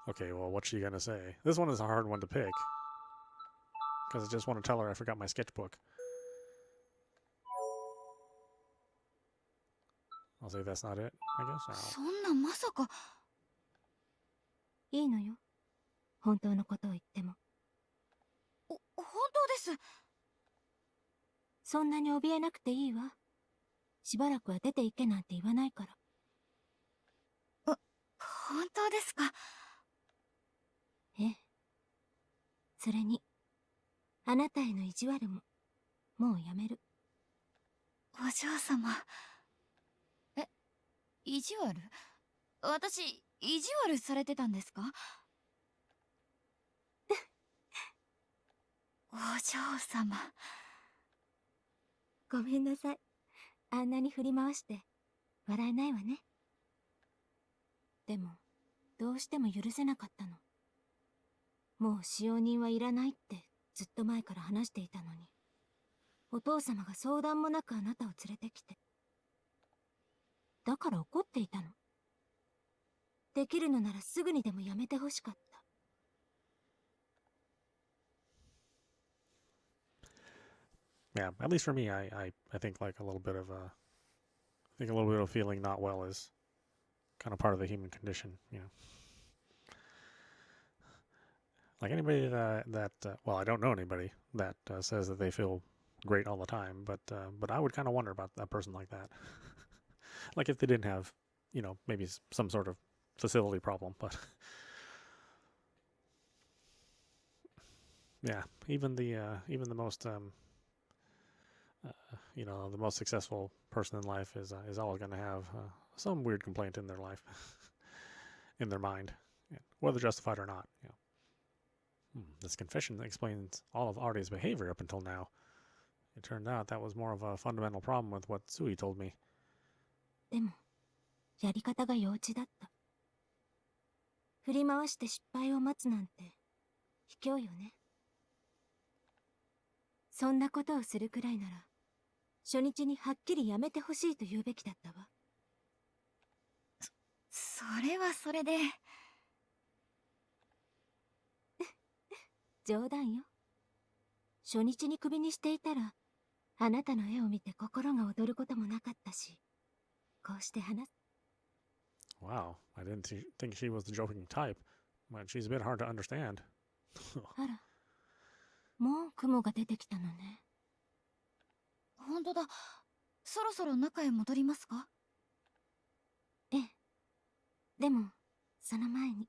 Okay, well, what's she gonna say? This one is a hard one to pick. Because I just want to tell her I forgot my sketchbook. I'll say that's not it, I guess. そんなまさか。いいのよ。本当のことを言っても。本当です。そんなに怯えなくていいわ。しばらくは出て行けなんて言わないから。本当ですか。ええ。それに、あなたへの意地悪も、もうやめる。お嬢様。意地悪？私、意地悪されてたんですか？お嬢様。ごめんなさい。あんなに振り回して、笑えないわね。でも、どうしても許せなかったの。もう使用人はいらないってずっと前から話していたのに。お父様が相談もなくあなたを連れてきて。だから怒っていたの。できるのならすぐにでもやめてほしかった。Yeah, at least for me, I think like a little bit of feeling not well is kind of part of the human condition, you know. Like anybody well, I don't know anybody that says that they feel great all the time, but I would kind of wonder about a person like that. Like if they didn't have, maybe some sort of facility problem, but yeah, even the most the most successful person in life is always going to have some weird complaint in their life, in their mind, whether justified or not. This confession explains all of Artie's behavior up until now. It turned out that was more of a fundamental problem with what Sui told me. でも、やり方が幼稚だった。振り回して失敗を待つなんて、卑怯よね。そんなことをするくらいなら、初日にはっきりやめてほしいと言うべきだったわ。それはそれで。冗談よ。初日にクビにしていたら、あなたの絵を見て心が躍ることもなかったし、こうして話す。Wow, I didn't think she was the joking type, but she's a bit hard to understand. あら、もう雲が出てきたのね。本当だ。そろそろ中へ戻りますか？ええ。でも、その前に。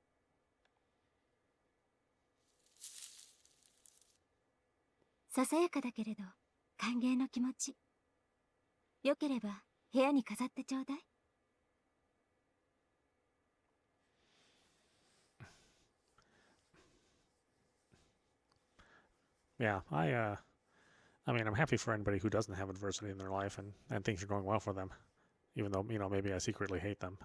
ささやかだけれど、歓迎の気持ち。よければ、部屋に飾ってちょうだい。Yeah, I mean, I'm happy for anybody who doesn't have adversity in their life and things are going well for them, even though, maybe I secretly hate them.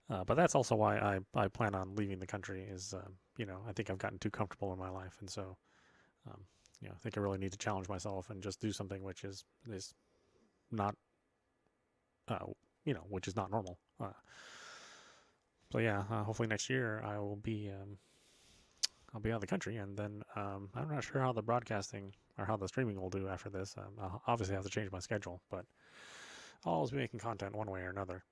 But that's also why I plan on leaving the country is, I think I've gotten too comfortable in my life. And so, I think I really need to challenge myself and just do something which is not, which is not normal. So yeah, hopefully next year I'll be out of the country, and then I'm not sure how the broadcasting or how the streaming will do after this. I'll obviously have to change my schedule, but I'll always be making content one way or another.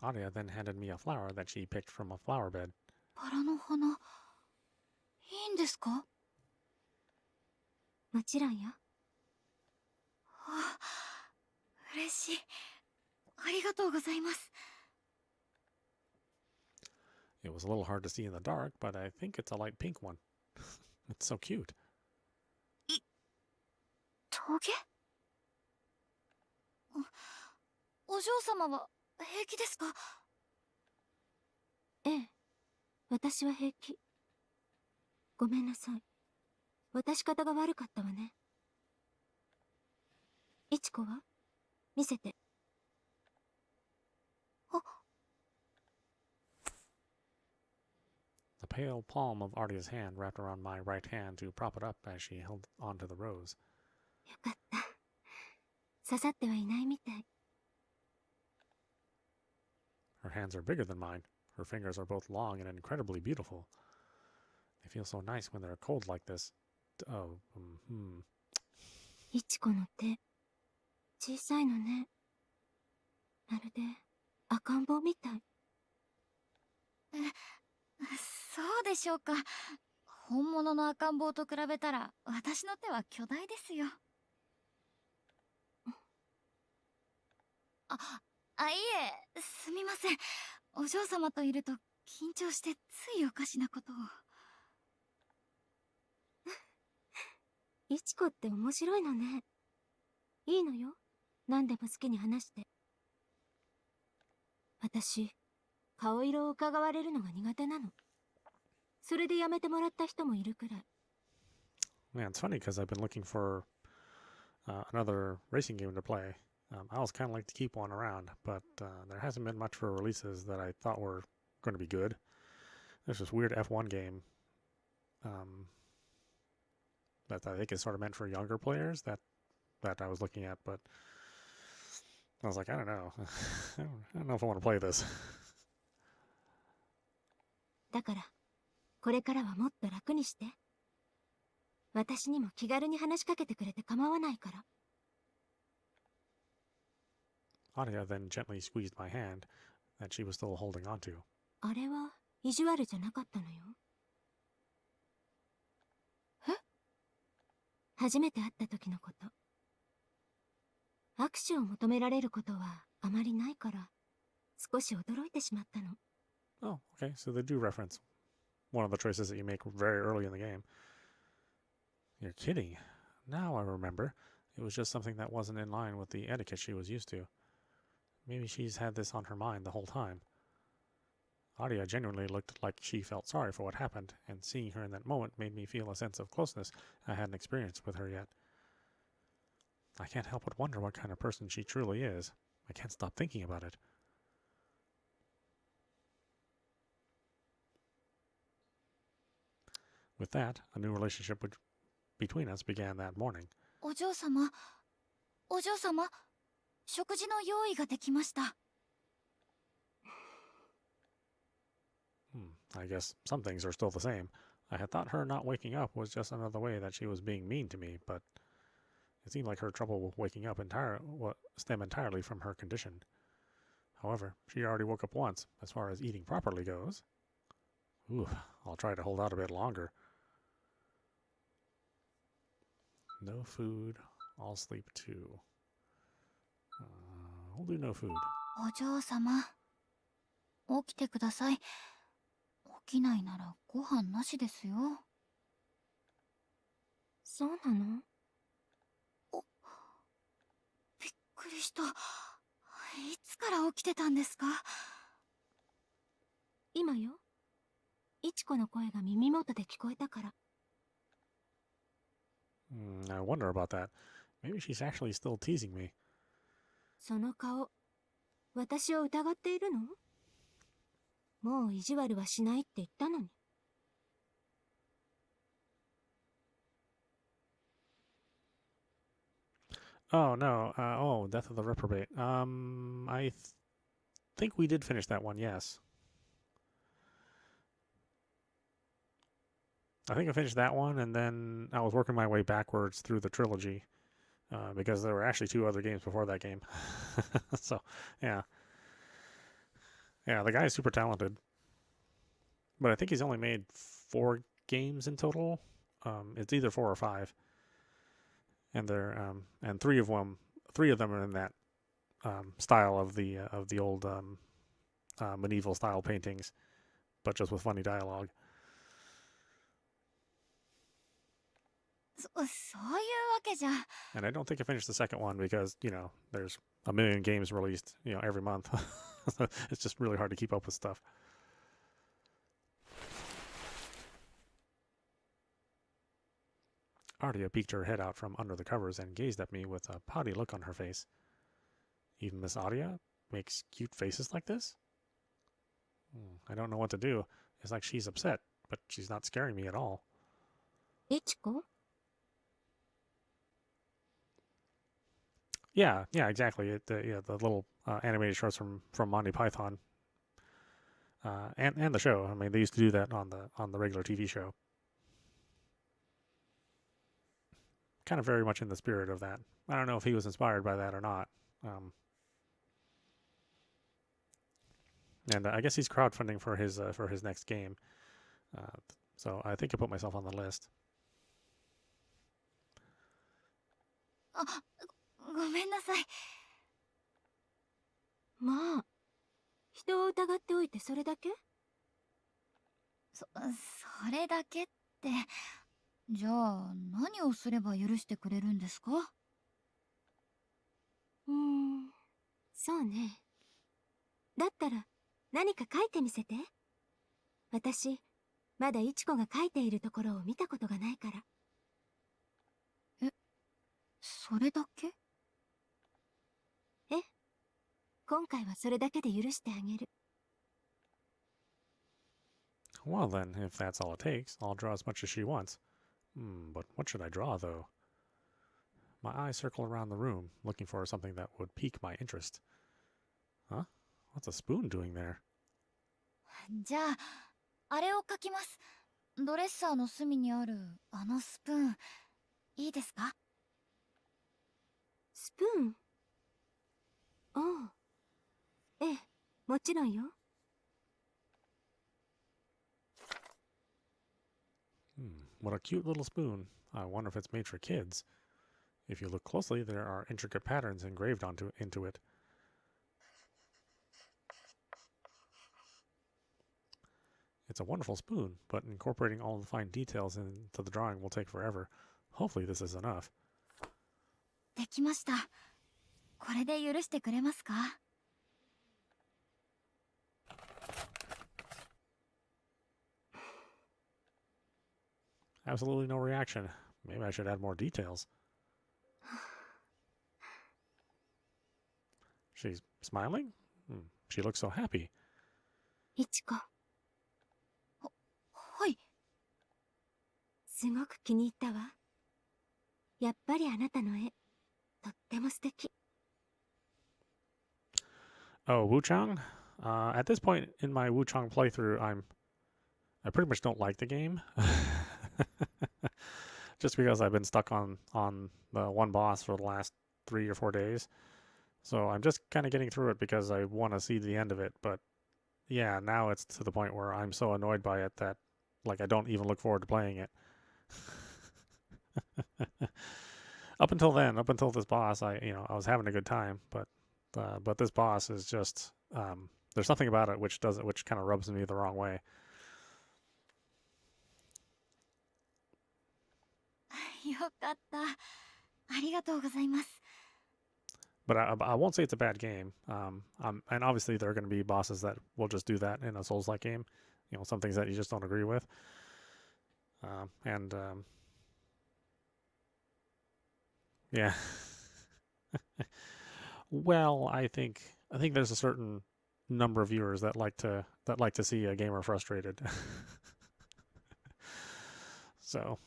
Aria then handed me a flower that she picked from a flower bed. バラの花、いいんですか？もちろんよ。嬉しい。ありがとうございます。It was a little hard to see in the dark, but I think it's a light pink one. It's so cute. トゲ？お嬢様は平気ですか？ええ。私は平気。ごめんなさい。渡し方が悪かったわね。いちこは？見せて。The pale palm of Artia's hand wrapped around my right hand to prop it up as she held onto the rose. よかった。刺さってはいないみたい。Her hands are bigger than mine. Her fingers are both long and incredibly beautiful. They feel so nice when they're cold like this. Oh, いちこの手、小さいのね。まるで赤ん坊みたい。そうでしょうか。本物の赤ん坊と比べたら私の手は巨大ですよ。いえ、すみません。お嬢様といると緊張してついおかしなことを。いちこって面白いのね。いいのよ。何でも好きに話して。私、顔色を伺われるのが苦手なの。それでやめてもらった人もいるくらい。Yeah, it's funny because I've been looking for another racing game to play. I always kind of like to keep one around, but there hasn't been much for releases that I thought were going to be good. There's this weird F1 game that I think is sort of meant for younger players that I was looking at, but I was like, I don't know. I don't know if I want to play this. だから、これからはもっと楽にして。私にも気軽に話しかけてくれて構わないから。Aria then gently squeezed my hand that she was still holding onto. あれは意地悪じゃなかったのよ。え？初めて会った時のこと。握手を求められることはあまりないから、少し驚いてしまったの。Oh, okay, so they do reference one of the choices that you make very early in the game. You're kidding. Now I remember. It was just something that wasn't in line with the etiquette she was used to. Maybe she's had this on her mind the whole time. Aria genuinely looked like she felt sorry for what happened, and seeing her in that moment made me feel a sense of closeness I hadn't experienced with her yet. I can't help but wonder what kind of person she truly is. I can't stop thinking about it. With that, a new relationship between us began that morning. お嬢様、食事の用意ができました。I guess some things are still the same. I had thought her not waking up was just another way that she was being mean to me, but it seemed like her trouble waking up stemmed entirely from her condition. However, she already woke up once, as far as eating properly goes. Ooh, I'll try to hold out a bit longer. No food, I'll sleep too. We'll do no food. お嬢様、起きてください。起きないならご飯なしですよ。そうなの？びっくりした。いつから起きてたんですか？今よ。いちこの声が耳元で聞こえたから。I wonder about that. Maybe she's actually still teasing me. その顔、私を疑っているの？もう意地悪はしないって言ったのに。Oh, no. Death of the Reprobate. I think we did finish that one, yes. I think I finished that one, and then I was working my way backwards through the trilogy, because there were actually 2 other games before that game. So, yeah. Yeah, the guy is super talented. But I think he's only made 4 games in total. It's either 4 or 5. And they're and 3 of them are in that style of the old medieval style paintings, but just with funny dialogue. そういうわけじゃ。And I don't think I finished the second one because, there's a million games released, every month. It's just really hard to keep up with stuff. Aria peeked her head out from under the covers and gazed at me with a pouty look on her face. Even Miss Aria makes cute faces like this? I don't know what to do. It's like she's upset, but she's not scaring me at all. いちこ？ Yeah, exactly. The little animated shorts from Monty Python, and the show. I mean, they used to do that on the regular TV show. kind of very much in the spirit of that. I don't know if he was inspired by that or not. And I guess he's crowdfunding for his next game. So I think I put myself on the list. あ、ごめんなさい。まあ、人を疑っておいてそれだけ？それだけって。じゃあ、何をすれば許してくれるんですか？そうね。だったら、何か書いてみせて。私、まだイチコが書いているところを見たことがないから。それだけ？え、今回はそれだけで許してあげる。Well then, if that's all it takes, I'll draw as much as she wants. But what should I draw, though? My eyes circle around the room, looking for something that would pique my interest. Huh? What's a spoon doing there? じゃあ、あれを描きます。ドレッサーの隅にあるあのスプーン、いいですか？スプーン？おう。ええ、もちろんよ。What a cute little spoon. I wonder if it's made for kids. If you look closely, there are intricate patterns engraved into it. It's a wonderful spoon, but incorporating all the fine details into the drawing will take forever. Hopefully this is enough. できました。これで許してくれますか？Absolutely no reaction. Maybe I should add more details. She's smiling? She looks so happy. イチコ。はい。すごく気に入ったわ。やっぱりあなたの絵、とっても素敵。Oh, Wuchang? At this point in my Wuchang playthrough, I pretty much don't like the game. Just because I've been stuck on the one boss for the last 3 or 4 days. So I'm just kind of getting through it because I want to see the end of it. But yeah, now it's to the point where I'm so annoyed by it that like I don't even look forward to playing it. Up until this boss, I was having a good time, but this boss is just there's something about it which kind of rubs me the wrong way. よかった。ありがとうございます。But I won't say it's a bad game. And obviously there are going to be bosses that will just do that in a Souls-like game. Some things that you just don't agree with. Yeah. Well, I think there's a certain number of viewers that like to see a gamer frustrated. So,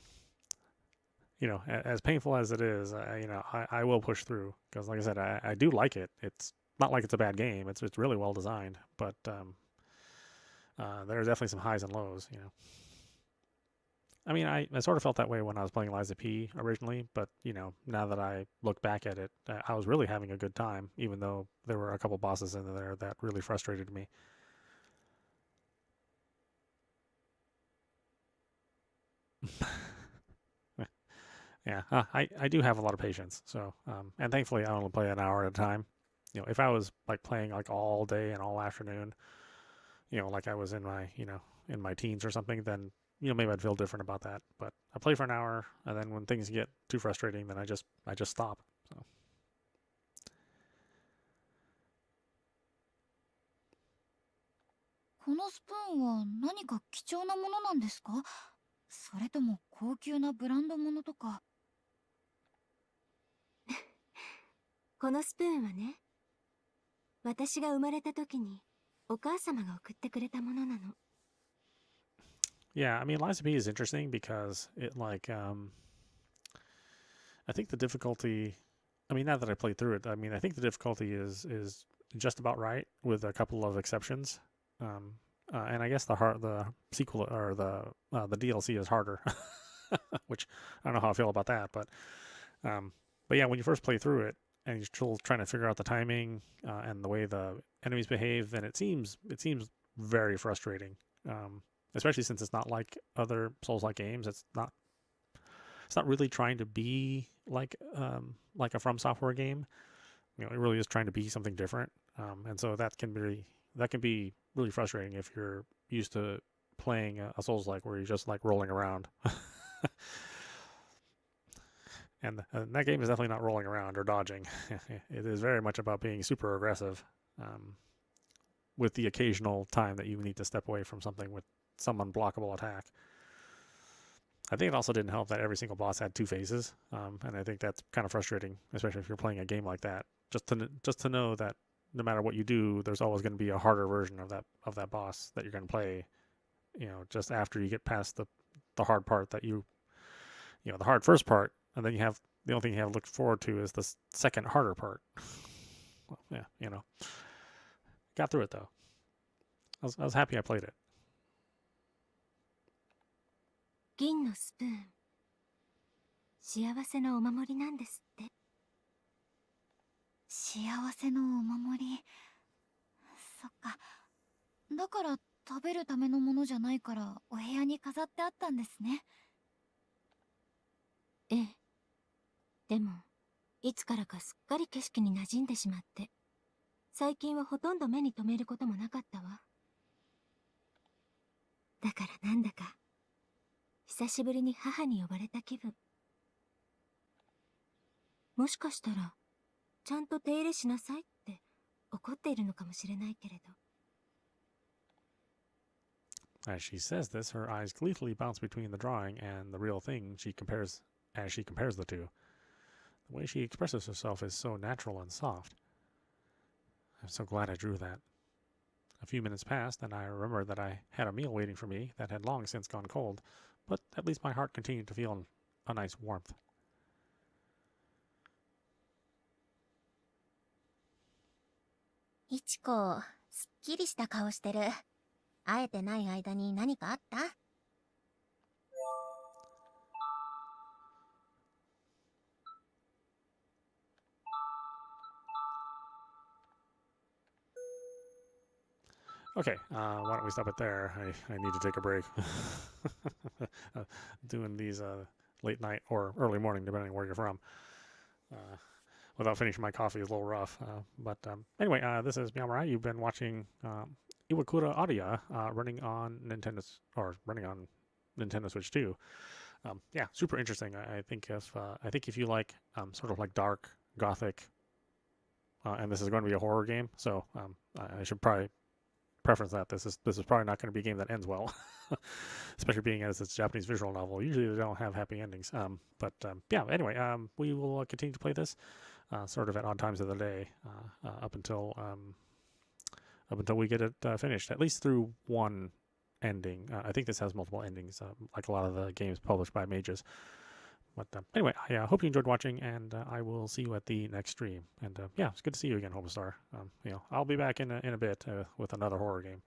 as painful as it is, I will push through because, like I said, I do like it. It's not like it's a bad game. It's really well designed, but there are definitely some highs and lows. I mean, I sort of felt that way when I was playing Liza P originally, but now that I look back at it, I was really having a good time, even though there were a couple bosses in there that really frustrated me. Yeah, I do have a lot of patience. So, and thankfully I only play an hour at a time. If I was like playing like all day and all afternoon, like I was in my, in my teens or something, then, maybe I'd feel different about that. But I play for an hour, and then when things get too frustrating, then I just stop. So. このスプーンは何か貴重なものなんですか？それとも高級なブランドものとか。このスプーンはね、私が生まれた時にお母様が送ってくれたものなの。Yeah, I mean, Liza P is interesting because it I think the difficulty, I mean, now that I played through it, I mean, I think the difficulty is just about right with a couple of exceptions. And I guess the sequel or the DLC is harder, which I don't know how I feel about that, but But yeah, when you first play through it and you're still trying to figure out the timing and the way the enemies behave, then it seems very frustrating. Especially since it's not like other Souls-like games. It's not really trying to be like a From Software game. It really is trying to be something different, and so that can be really frustrating if you're used to playing a Souls-like where you're just like rolling around. And that game is definitely not rolling around or dodging. It is very much about being super aggressive, with the occasional time that you need to step away from something with some unblockable attack. I think it also didn't help that every single boss had two phases, and I think that's kind of frustrating, especially if you're playing a game like that. Just to know that no matter what you do, there's always going to be a harder version of that boss that you're going to play. Just after you get past the hard part the hard first part, and then you have the only thing you have to look forward to is the second harder part. Well, yeah, got through it though. I was happy I played it. 銀のスプーン、幸せのお守りなんですって。幸せのお守り。そっか。だから食べるためのものじゃないからお部屋に飾ってあったんですね。ええ。でも、いつからかすっかり景色に馴染んでしまって、最近はほとんど目に留めることもなかったわ。だからなんだか、久しぶりに母に呼ばれた気分。もしかしたら、ちゃんと手入れしなさいって怒っているのかもしれないけれど。As she says this, her eyes gleefully bounce between the drawing and the real thing as she compares the two. The way she expresses herself is so natural and soft. I'm so glad I drew that. A few minutes passed, and I remembered that I had a meal waiting for me that had long since gone cold, but at least my heart continued to feel a nice warmth. Ichiko, すっきりした顔してる。会えてない間に何かあった？ Okay, why don't we stop it there? I need to take a break. Doing these late night or early morning, depending on where you're from. Without finishing my coffee is a little rough. But anyway, this is meowmurai. You've been watching Iwakura Aria running on Nintendo Switch 2. Yeah, super interesting. I think if you like sort of like dark gothic, and this is going to be a horror game, so I should probably preference that this is probably not going to be a game that ends well, especially being as it's a Japanese visual novel. Usually they don't have happy endings. But yeah, anyway, we will continue to play this sort of at odd times of the day up until we get it finished, at least through one ending. I think this has multiple endings, like a lot of the games published by Mages. But anyway, I hope you enjoyed watching, and I will see you at the next stream. And yeah, it's good to see you again, Homestar. I'll be back in a bit with another horror game.